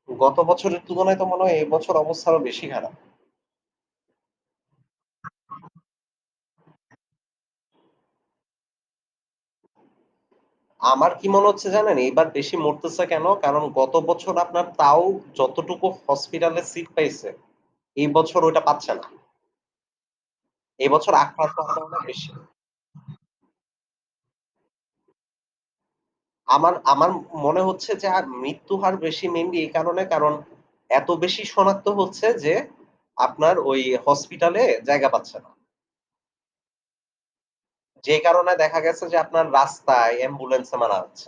গত বছরের তুলনায় তো মনে হয় এবছর অবস্থা আরো বেশি খারাপ। আমার কি মনে হচ্ছে জানেন? এইবার বেশি মরতেছে কেন? কারণ গত বছর আপনার তাও যতটুকু হসপিটালে সিট পাইছে, এই বছর ওইটা পাচ্ছে না। এই বছর আক্রান্ত হার অনেক বেশি। আমার মনে হচ্ছে যে মৃত্যু হার বেশি মেইনলি এই কারণে কারণ এত বেশি শনাক্ত হচ্ছে যে আপনার ওই হসপিটালে জায়গা পাচ্ছে না। যে কারণে দেখা গেছে যে আপনার রাস্তায় অ্যাম্বুলেন্সে মারা যাচ্ছে।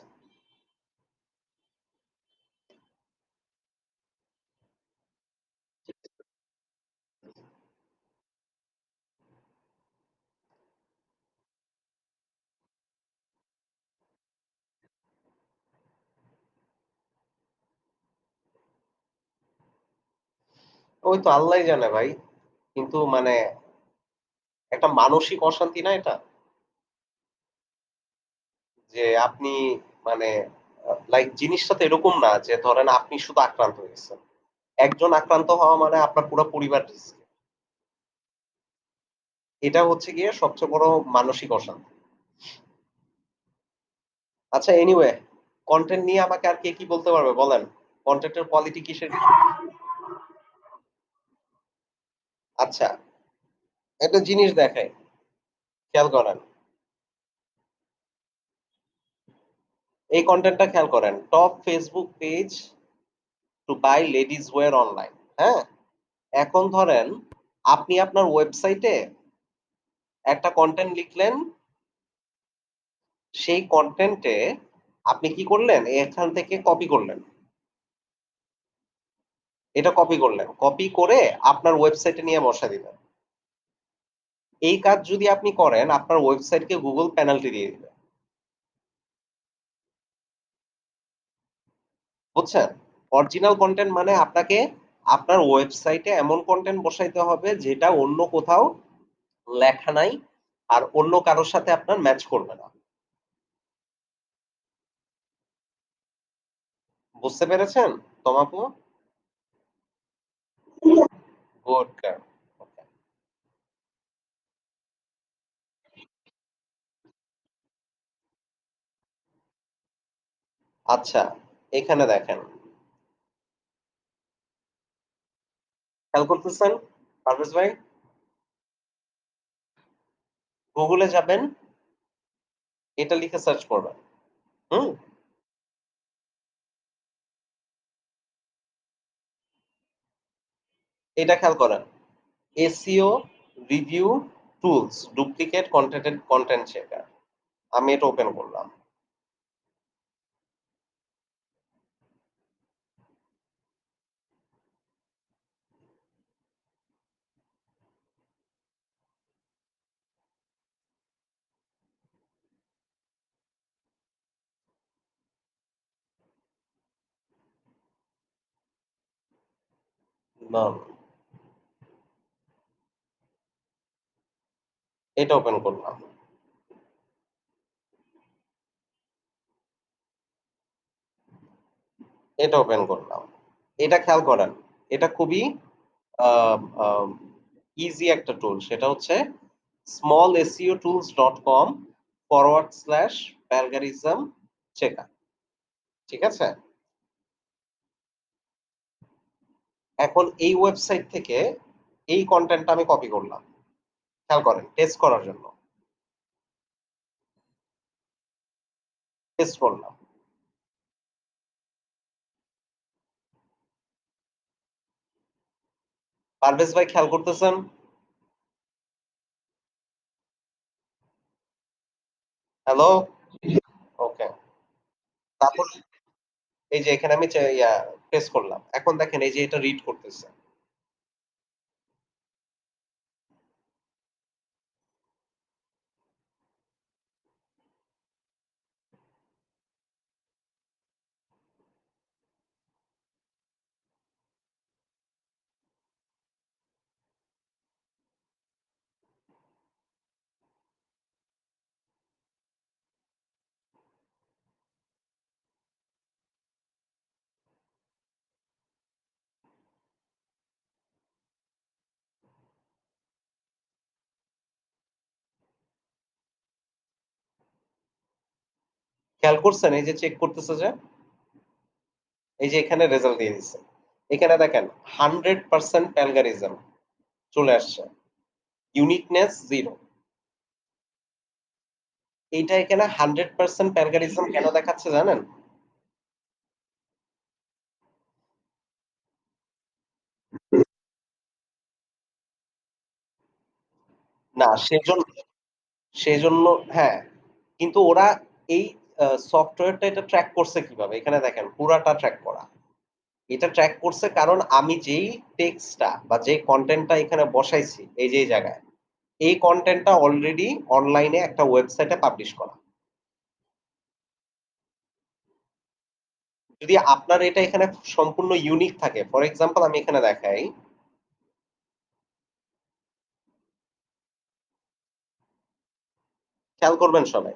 ওই তো আল্লাহই জানে ভাই। কিন্তু মানে একটা মানসিক অশান্তি না এটা? যে আপনি মানে লাইক জিনিসটা তো এরকম না যে ধরেন আপনি শুধু আক্রান্ত হয়েছেন। একজন আক্রান্ত হওয়া মানে আপনার পুরা পরিবার রিস্কে। এটা হচ্ছে গিয়ে সবচেয়ে বড় মানসিক অশান্তি। আচ্ছা এনিওয়ে কনটেন্ট নিয়ে আমাকে আর কে কি বলতে পারবে বলেন? কনটেন্ট এর কোয়ালিটি কিসের আচ্ছা, একটা জিনিস দেখাই, খেয়াল করেন। এই কনটেন্টটা খেয়াল করেন। Top Facebook page to buy ladies wear online. হ্যাঁ? এখন ধরেন আপনি আপনার ওয়েবসাইটে একটা কনটেন্ট লিখলেন, সেই কনটেন্টে আপনি কি করলেন? এখান থেকে কপি করলেন। এটা কপি করলেন। কপি করে আপনার ওয়েবসাইটে নিয়ে বসায় দিলেন। এই কাজ যদি আপনি করেন, আপনার ওয়েবসাইটকে Google পেনাল্টি দিয়ে দিবে। বুঝছেন? অরিজিনাল কনটেন্ট মানে আপনাকে আপনার ওয়েবসাইটে এমন কনটেন্ট বসাইতে হবে যেটা অন্য কোথাও লেখা নাই আর অন্য কারো সাথে আপনার ম্যাচ করবে না। বুঝতে পেরেছেন তমাপু? Good girl. ওকে। আচ্ছা, এখানে দেখেন। খেয়াল করতেছেন পারভেজ ভাই? গুগলে যাবেন, এটা লিখে সার্চ করবেন। হুম? এটা খেয়াল করেন। SEO review tools duplicate content checker. আমি এটা ওপেন করলাম। নাম এটা ওপেন করলাম। এটা ওপেন করলাম। এটা খেয়াল করেন। এটা খুবই আ আ ইজি একটা টুল। সেটা হচ্ছে smallseotools.com/algorithm checker ঠিক আছে? এখন এই ওয়েবসাইট থেকে এই কনটেন্টটা আমি কপি করলাম। খেয়াল করেন টেস্ট করার জন্য। টেস্ট করলাম। পারভেজ ভাই খেয়াল করতেছেন? হ্যালো? ওকে। তারপর এই যে এখানে আমি প্রেস করলাম। এখন দেখেন এই যে এটা রিড করতেছে। খেয়াল করছেন এই যে চেক করতেছে যে? এই যে এখানে রেজাল্ট দিয়ে দিছে। এখানে দেখেন 100% প্যালগারিজম চলে আসছে। ইউনিকনেস 0। এইটা এখানে 100% প্যালগারিজম কেন দেখাচ্ছে জানেন? না সেজন্য হ্যাঁ, কিন্তু ওরা এই সফটওয়্যারটা এটা ট্র্যাক করছে কিভাবে? এখানে দেখেন পুরাটা ট্র্যাক করা। এটা ট্র্যাক করছে কারণ আমি যেই টেক্সটটা বা যে কনটেন্টটা এখানে বসাইছি এই যে এই জায়গায়, এই কনটেন্টটা অলরেডি অনলাইনে একটা ওয়েবসাইটে পাবলিশ করা। যদি আপনার এটা এখানে সম্পূর্ণ ইউনিক থাকে, ফর এক্সাম্পল আমি এখানে দেখাই, খেয়াল করবেন সবাই।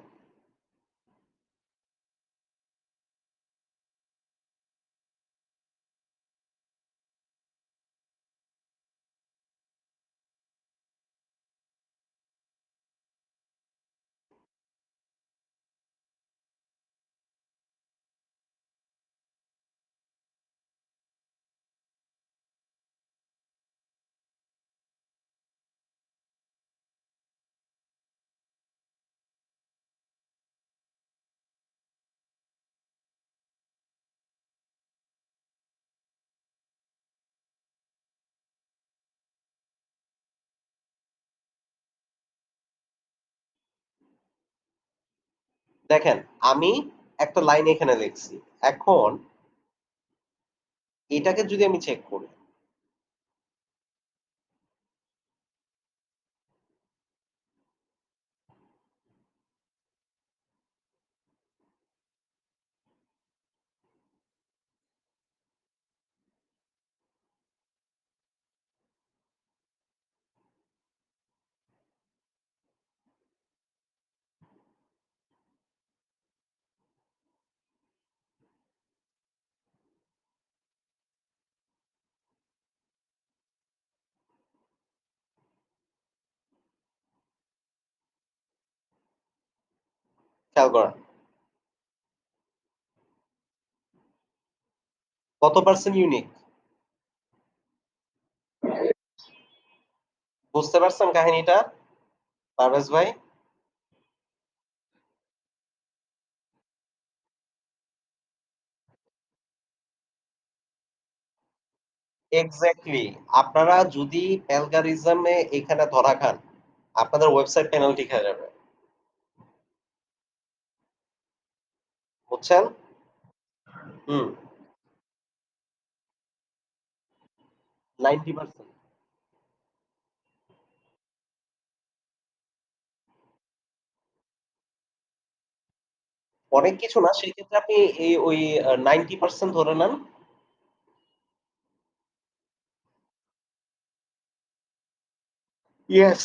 দেখেন আমি একটা লাইন এখানে লিখছি। এখন এটাকে যদি আমি চেক করি, খেয়াল করেন কত পার্সেন্ট ইউনিক? বুঝতে পারছেন কাহিনীটা পারভেজ ভাই? এক্সাক্টলি। আপনারা যদি অ্যালগরিদম এ এখানে ধরা খান, আপনাদের ওয়েবসাইট পেনাল্টি খেয়ে যাবে। বুঝছেন? হুম, 90%। অনেক কিছু না, সেক্ষেত্রে আপনি ওই 90% ধরে নেন। ইয়েস।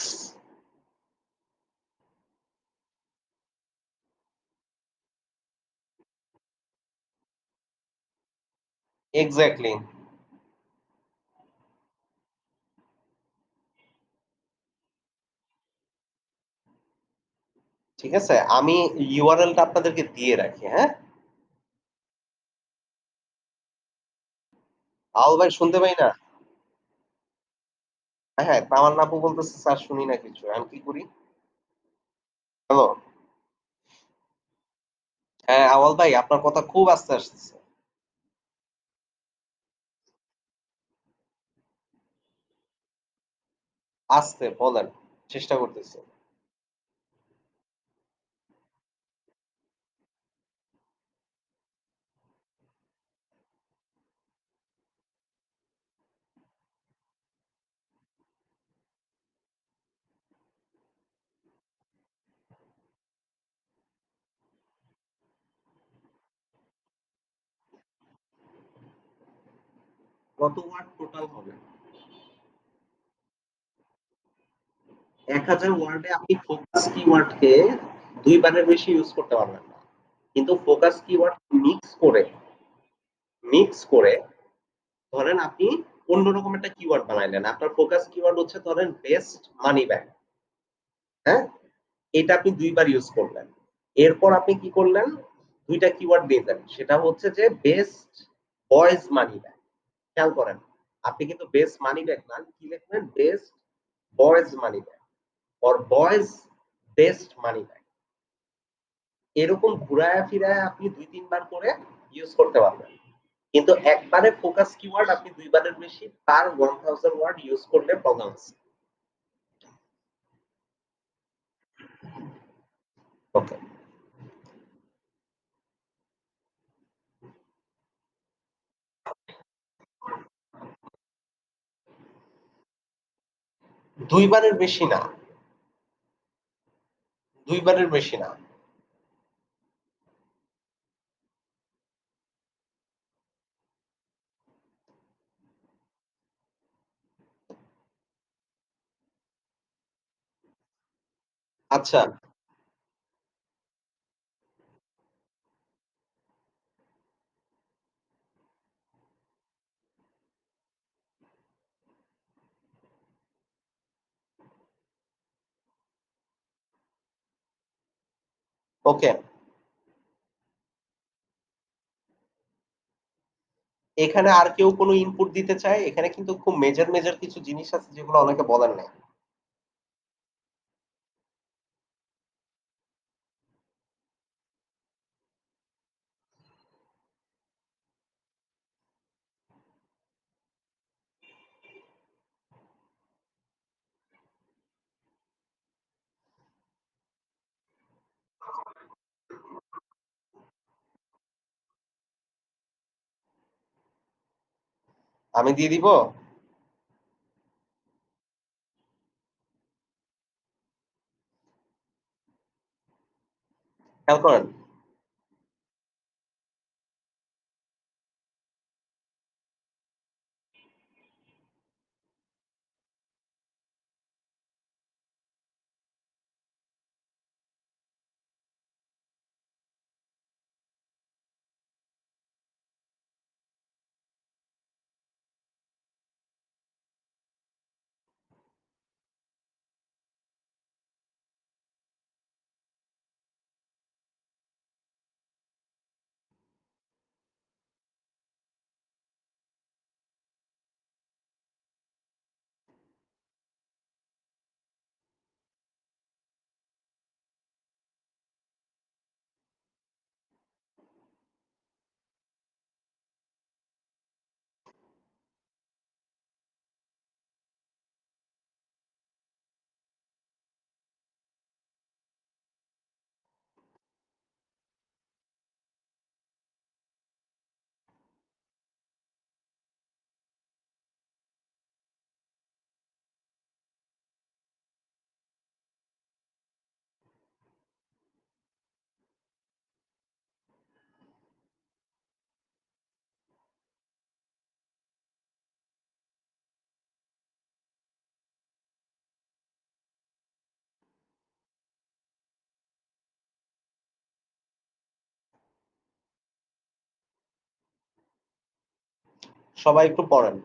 এক্সাক্টলি। ঠিক আছে? আমি URL টা আপনাদেরকে দিয়ে রাখি, হ্যাঁ? আউল ভাই শুনতে পাই না? হ্যাঁ, তামান্না আপু বলতেছে, "স্যার শুনি না কিছু।" আমি কি করি? হ্যালো? হ্যাঁ, আউয়াল ভাই আপনার কথা খুব আস্তে আসতেছে। আস্তে বলেন। চেষ্টা করতেছি। কত ওয়ার্ড টোটাল হবে? ১,০০০ ওয়ার্ডে আপনি ফোকাস কিওয়ার্ডকে ২ বারের বেশি ইউজ করতে পারবেন না। কিন্তু ফোকাস কিওয়ার্ড মিক্স করে ধরেন আপনি অন্যরকম একটা কিওয়ার্ড বানাইলেন। আপনার ফোকাস কিওয়ার্ড হচ্ছে ধরেন বেস্ট মানি ব্যাক, হ্যাঁ? এটা আপনি ২ বার ইউজ করলেন। এরপর আপনি কি করলেন? ২ টা কিওয়ার্ড নিলেন। সেটা হচ্ছে যে বেস্ট বয়েজ মানি ব্যাক। খেয়াল করেন। আপনি কিন্তু বেস্ট মানি ব্যাক না, কি লিখলেন? Best boys money back or boys best money back. এরকম ঘুরায়া ফিরায়া আপনি ২-৩ বার করে ইউজ করতে পারবেন। কিন্তু একবারে ফোকাস কিওয়ার্ড আপনি ২ বারের বেশি পার 1000 ওয়ার্ড ইউজ করলে প্রবলেম আছে। ওকে। ২ বারের বেশি না, ২ বারের বেশি না। আচ্ছা, ওকে। এখানে আর কেউ কোন ইনপুট দিতে চায়? এখানে কিন্তু খুব মেজর কিছু জিনিস আছে যেগুলো অনেকে বলেন নাই। আমি দিয়ে দিব? খেয়াল করেন। সবাই একটু পড়েন।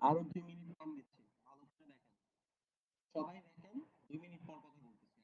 আরো 2 মিনিট টাইম দিচ্ছি। ভালো করে দেখেন। সবাই দেখেন 2 মিনিট পর কথা বলতেছি।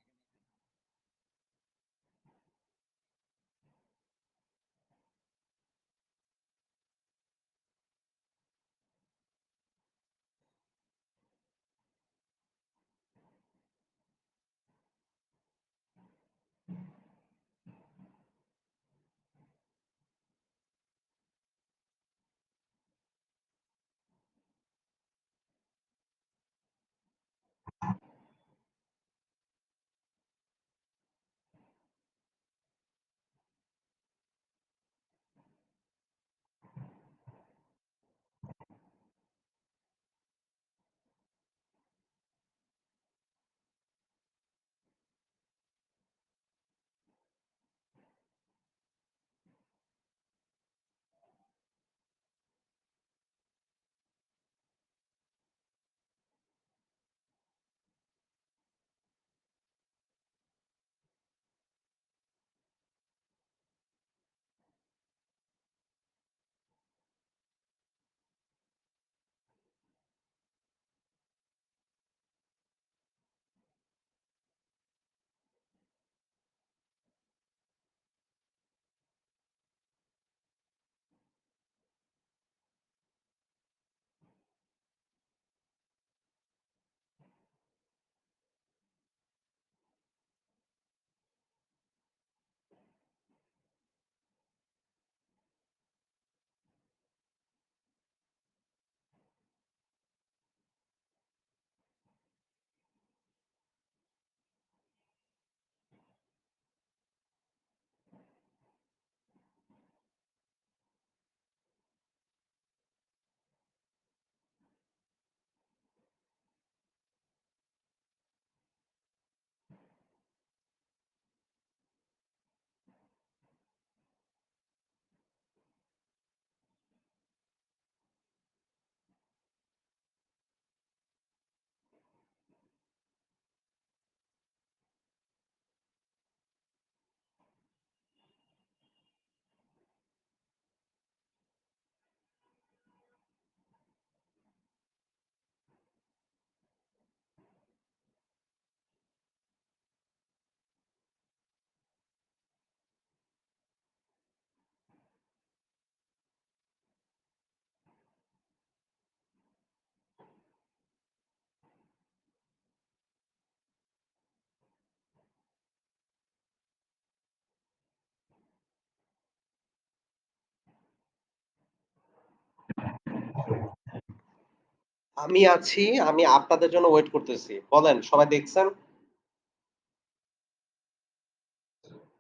আমি আছি, আমি আপনাদের জন্য ওয়েট করতেছি। বলেন সবাই দেখছেন?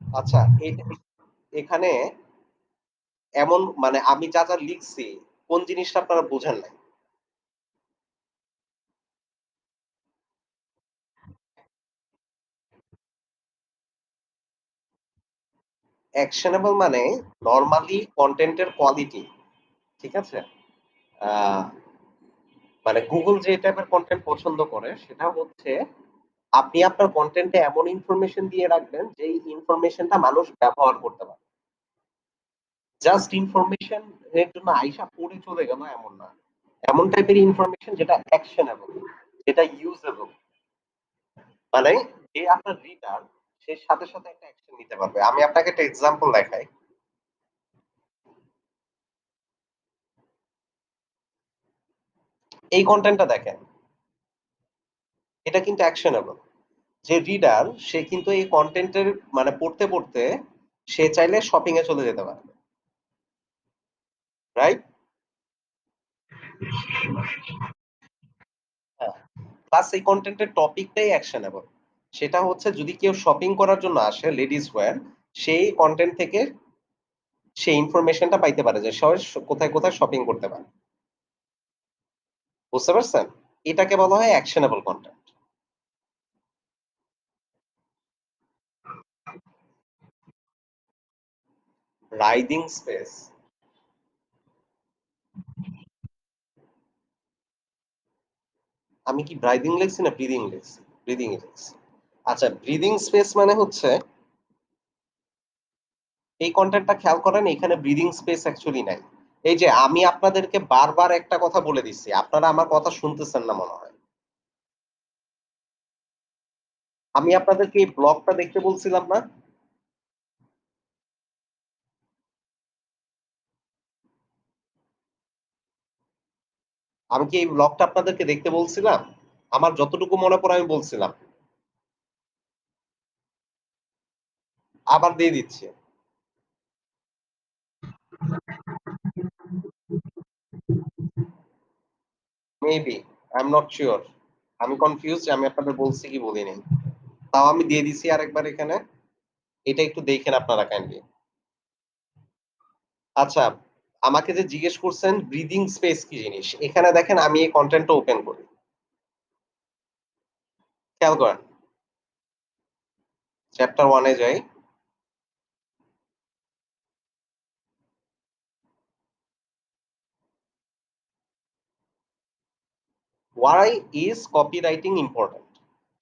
আচ্ছা, এখানে এমন মানে আমি যা লিখছি, কোন জিনিসটা আপনারা বুঝেন নাই? অ্যাকশনেবল মানে নরমালি কনটেন্ট এর কোয়ালিটি। ঠিক আছে? আ মানে Google যে টাইপের কনটেন্ট পছন্দ করে সেটা হচ্ছে আপনি আপনার কনটেন্ট এ এমন ইনফরমেশন দিয়ে রাখবেন যেই ইনফরমেশনটা মানুষ ব্যবহার করতে পারে। জাস্ট ইনফরমেশন এর জন্য আইসা পড়ে চলে গেল এমন না। এমন টাইপের ইনফরমেশন যেটা অ্যাকশনেবল, যেটা ইউজেবল। মানে যে আপনার রিডার সে সাথে একটা অ্যাকশন নিতে পারবে। আমি আপনাকে একটা এক্সাম্পল দেখাই। এই কনটেন্টটা দেখেন। এটা কিন্তু অ্যাকশনেবল। যে রিডার সে কিন্তু এই কনটেন্টের মানে পড়তে সে চাইলে শপিং এ চলে যেতে পারে। রাইট? হ্যাঁ। প্লাস এই কনটেন্টের টপিকটাই অ্যাকশনেবল। সেটা হচ্ছে যদি কেউ শপিং করার জন্য আসে লেডিস ওয়্যার, সেই কনটেন্ট থেকে সে ইনফরমেশনটা পাইতে পারে যে কোথায় শপিং করতে পারে। বুঝতে পারছেন? এটাকে বলা হয় অ্যাকশনেবল কনটেন্ট। Riding space. আমি কি ব্রাইদিং লিখছি না ব্রিদিং লিখছি? ব্রিদিং এ লিখছি। আচ্ছা ব্রিদিং স্পেস মানে হচ্ছে এই কনটেন্টটা খেয়াল করেন এখানে ব্রিদিং স্পেস অ্যাকচুয়ালি নাই। এই যে আমি আপনাদেরকে বারবার একটা কথা বলে দিচ্ছি। আপনারা আমার কথা শুনতেছেন না মনে হয়। আমি আপনাদেরকে এই ব্লগটা দেখতে বলছিলাম না? আমি কি এই ব্লগটা আপনাদেরকে দেখতে বলছিলাম? আমার যতটুকু মনে পড়ে আমি বলছিলাম। আবার দিয়ে দিচ্ছি। Maybe I am not sure. আমি কনফিউজড আমি আপনাদের বলছি কি বলি নাই। তাও আমি দিয়ে দিছি আরেকবার এখানে। এটা একটু দেখেন আপনারা কাইন্ডলি। আচ্ছা, আমাকে যে জিজ্ঞেস করছেন ব্রিথিং স্পেস কি জিনিস? এখানে দেখেন আমি এই কনটেন্টটা ওপেন করি। খেয়াল করেন। চ্যাপ্টার 1 এ যাই। Why is copywriting important?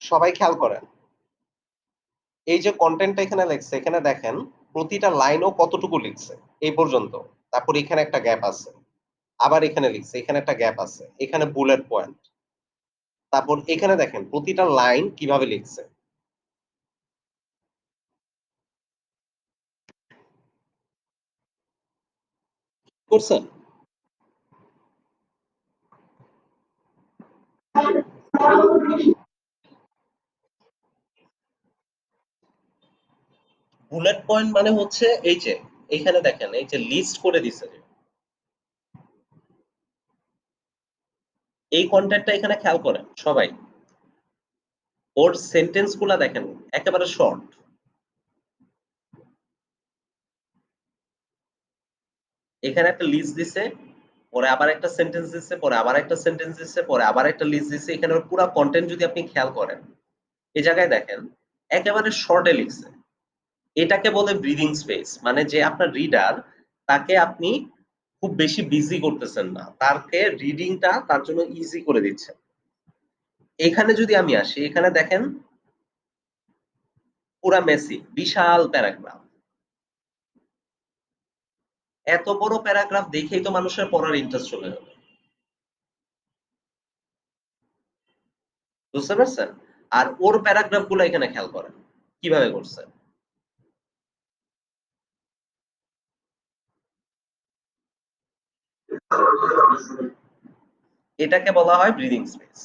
সবাই খেয়াল করেন। এই যে কনটেন্টটা এখানে লেখছে, এখানে দেখেন প্রতিটা লাইনও কতটুকু লিখছে এই পর্যন্ত। তারপর এখানে একটা গ্যাপ আছে। আবার এখানে লিখছে, এখানে একটা গ্যাপ আছে। এখানে বুলেট পয়েন্ট। তারপর এখানে দেখেন প্রতিটা লাইন কিভাবে লিখছে। করছেন? বুলেট পয়েন্ট মানে হচ্ছে এই যে এইখানে দেখেন এই যে লিস্ট করে দিছে যে এই কনটেন্টটা এখানে খেয়াল করেন সবাই। ওর সেন্টেন্স গুলা দেখেন একেবারে শর্ট। এখানে একটা লিস্ট দিছে, পরে আবার একটা সেন্টেন্স দিচ্ছে, পরে আবার একটা সেন্টেন্স দিচ্ছে, পরে আবার একটা লিস্ট দিচ্ছে। এখানে ওর পুরা কনটেন্ট যদি আপনি খেয়াল করেন, এই জায়গায় দেখেন একেবারে শর্টে লিখছে। এটাকে বলে ব্রিদিং স্পেস। মানে যে আপনার রিডার তাকে আপনি খুব বেশি বিজি করতেছেন না। তাকে রিডিংটা তার জন্য ইজি করে দিচ্ছেন। এখানে যদি আমি আসি, এখানে দেখেন পুরা মেসি, বিশাল প্যারাগ্রাফ। এত বড় প্যারাগ্রাফ দেখেই তো মানুষের পড়ার ইন্টারেস্ট চলে যাবে। বুঝতে পারছেন? আর ওর প্যারাগ্রাফ গুলো এখানে খেয়াল করেন কিভাবে করছে। এটাকে বলা হয় ব্রিদিং স্পেস।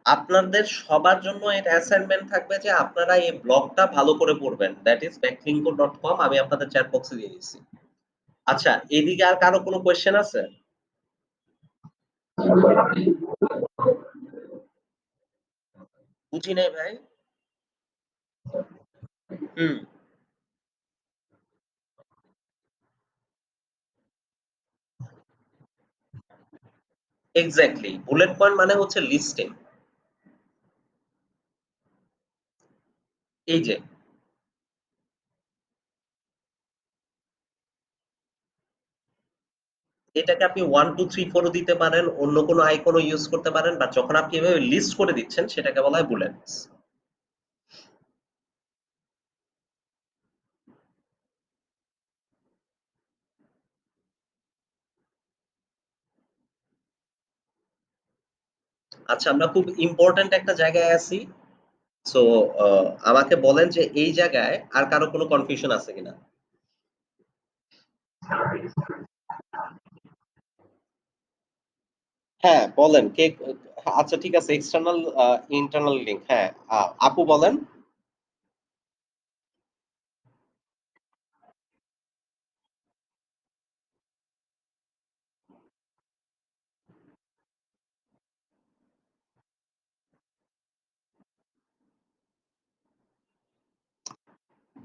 আপনাদের সবার জন্য এটা অ্যাসাইনমেন্ট থাকবে যে আপনারা এই ব্লগটা ভালো করে পড়বেন। That is backlinko.com। আমি আপনাদের চ্যাট বক্সে দিয়ে দিচ্ছি। আচ্ছা, এদিকে আর কারো কোনো কোয়েশ্চেন আছে? বুঝি নাই ভাই। হুম, এক্সাক্টলি। বুলেট পয়েন্ট মানে হচ্ছে লিস্টিং। এই যে এটাকে আপনি 1 2 3 4 ও দিতে পারেন, অন্য কোনো আইকনও ইউজ করতে পারেন, বাট যখন আপনি এভাবে লিস্ট করে দিচ্ছেন সেটাকে বলা হয় বুলেটস। আচ্ছা, আমরা খুব ইম্পোর্টেন্ট একটা জায়গায় আছি। সো আমাকে বলেন যে এই জায়গায় আর কারো কোনো কনফিউশন আছে কিনা? হ্যাঁ, বলেন কে আচ্ছা ঠিক আছে এক্সটার্নাল ইন্টারনাল লিঙ্ক হ্যাঁ, আপু বলেন।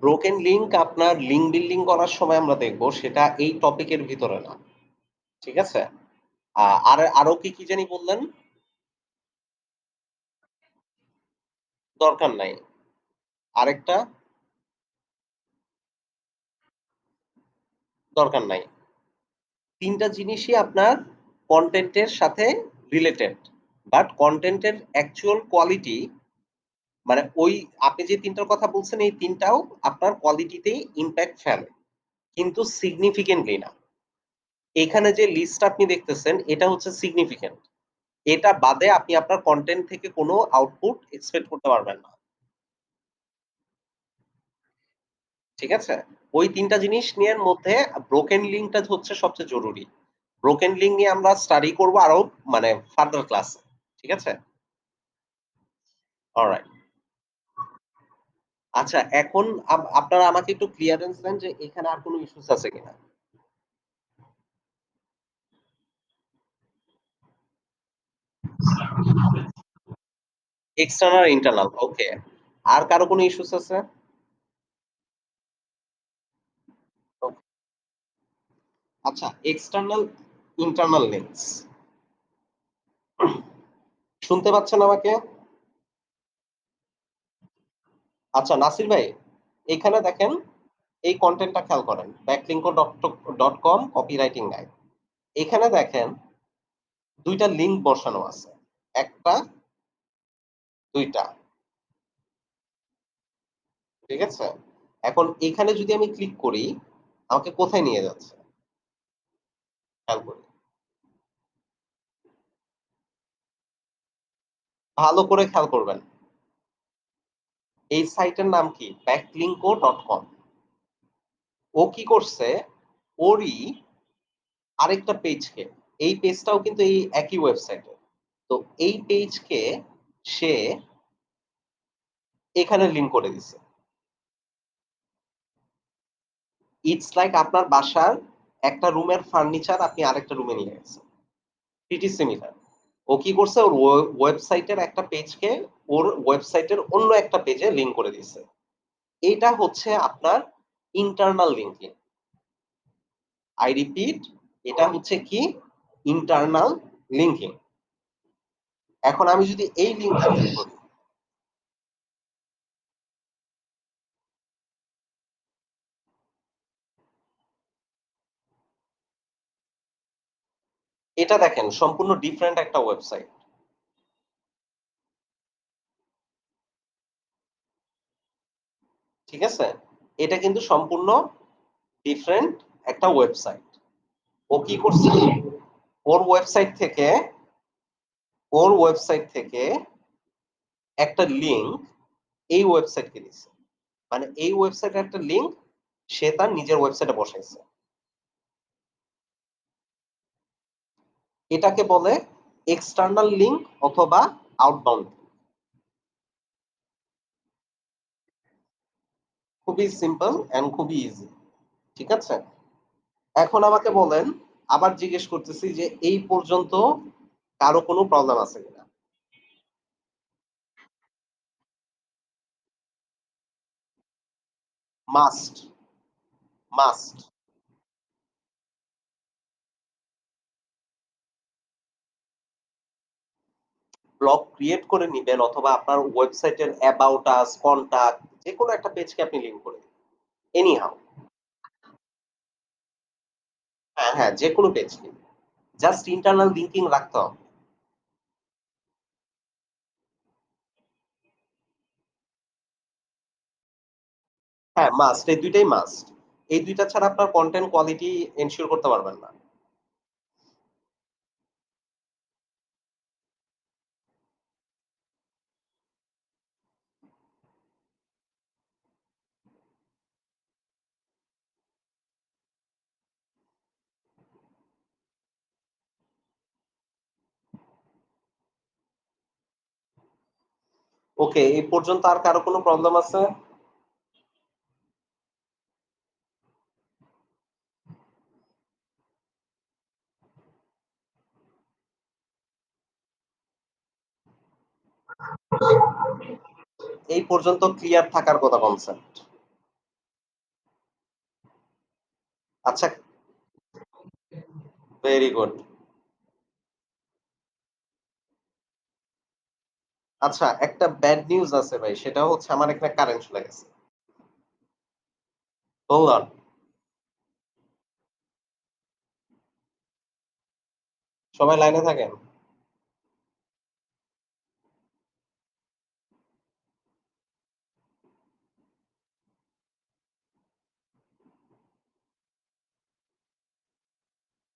ব্রোকেন লিঙ্ক আপনার লিঙ্ক বিল্ডিং করার সময় আমরা দেখব সেটা এই টপিকের ভিতরে না। ঠিক আছে? আর আরো কি জানি বললেন? দরকার নাই। আরেকটা দরকার নাই। ৩ টা জিনিসই আপনার কনটেন্টের সাথে রিলেটেড। বাট কনটেন্টের অ্যাকচুয়াল কোয়ালিটি মানে ওই আপনি যে ৩ টার কথা বলছেন এই ৩ টাও আপনার কোয়ালিটিতেই ইমপ্যাক্ট ফেলে। কিন্তু সিগনিফিকেন্টলি না। এখানে যে লিস্ট আপনি দেখতেছেন এটা হচ্ছে সিগনিফিক্যান্ট। এটা বাদে আপনি আপনার কনটেন্ট থেকে কোনো আউটপুট এক্সপেক্ট করতে পারবেন না। ঠিক আছে? ওই ৩ টা জিনিস নিয়ের মধ্যে ব্রোকেন লিঙ্কটা হচ্ছে সবচেয়ে জরুরি। ব্রোকেন লিঙ্ক নিয়ে আমরা স্টাডি করব আরো মানে ফার্দার ক্লাসে। ঠিক আছে? অলরাইট। আচ্ছা এখন আপনারা আমাকে একটু ক্লিয়ারেন্স দেন যে এখানে আর কোনো ইস্যুস আছে কিনা? এক্সটার্নাল, ইন্টারনাল ওকে। আর কারো কোনো ইস্যুস আছে? ওকে। আচ্ছা এক্সটার্নাল, ইন্টারনাল লিঙ্কস। শুনতে পাচ্ছেন আমাকে? আচ্ছা নাসির ভাই, এইখানে দেখেন এই কনটেন্টটা খেয়াল করেন। ব্যাকলিঙ্কো ডট কম কপিরাইটিং গাইড। এখানে দেখেন ২ টা লিঙ্ক বসানো আছে। ১ টা, ২ টা। ঠিক আছে? এখন এখানে যদি আমি ক্লিক করি, আমাকে কোথায় নিয়ে যাচ্ছে? খেয়াল করি। ভালো করে খেয়াল করবেন। এই সাইটের নাম কি? ব্যাকলিঙ্কো.com। ও কি করছে? ওরই আরেকটা পেজকে, এই পেজটাও কিন্তু এই একই ওয়েবসাইটের। তো এই পেজকে সে এখানে লিঙ্ক করে দিছে। ইটস লাইক আপনার বাসার একটা রুমের ফার্নিচার আপনি আরেকটা রুমে নিয়ে গেছেন। Pretty similar. ও কি করছে? ওর ওয়েবসাইটের একটা পেজকে ওর ওয়েবসাইটের অন্য একটা পেজে লিঙ্ক করে দিছে। এটা হচ্ছে আপনার ইন্টারনাল লিঙ্কিং। I repeat এটা হচ্ছে কি? Internal linking. এখন আমি যদি এই লিঙ্কটা ক্লিক করি, এটা দেখেন সম্পূর্ণ ডিফারেন্ট একটা ওয়েবসাইট। ঠিক আছে? এটা কিন্তু সম্পূর্ণ ডিফারেন্ট একটা ওয়েবসাইট। ও কি করছে? ওর ওয়েবসাইট থেকে ওর ওয়েবসাইট থেকে একটা লিঙ্ক এই ওয়েবসাইটকে দিছে। মানে এই ওয়েবসাইটের একটা লিঙ্ক সে তার নিজের ওয়েবসাইটে বসাইছে। এটাকে বলে এক্সটার্নাল লিঙ্ক অথবা আউটবাউন্ড। খুবই সিম্পল অ্যান্ড খুবই ইজি। ঠিক আছে? এখন আমাকে বলেন, আবার জিজ্ঞেস করতেছি যে এই পর্যন্ত কারো কোনো প্রবলেম আছে কিনা? Must, must. ব্লগ ক্রিয়েট করে নিবেন অথবা আপনার ওয়েবসাইটের অ্যাবাউট আস, কনট্যাক্ট যেকোনো একটা পেজকে আপনি লিংক করে দিন। Any how. হ্যাঁ, হ্যাঁ, যেকোনো পেজকে। জাস্ট ইন্টারনাল লিঙ্কিং রাখতে হবে। হ্যাঁ, মাস্ট। এই ২ টাই মাস্ট। এই ২ টা ছাড়া আপনার কনটেন্ট কোয়ালিটি এনশিওর করতে পারবেন না। ওকে, এই পর্যন্ত আর কারো কোনো প্রবলেম আছে? এই পর্যন্ত ক্লিয়ার থাকার কথা কনসেপ্ট। আচ্ছা, ভেরি গুড। আচ্ছা, একটা ব্যাড নিউজ আছে ভাই। সেটা হচ্ছে আমার এখানে কারেন্ট চলে গেছে। Hold on. সবাই লাইনে থাকেন।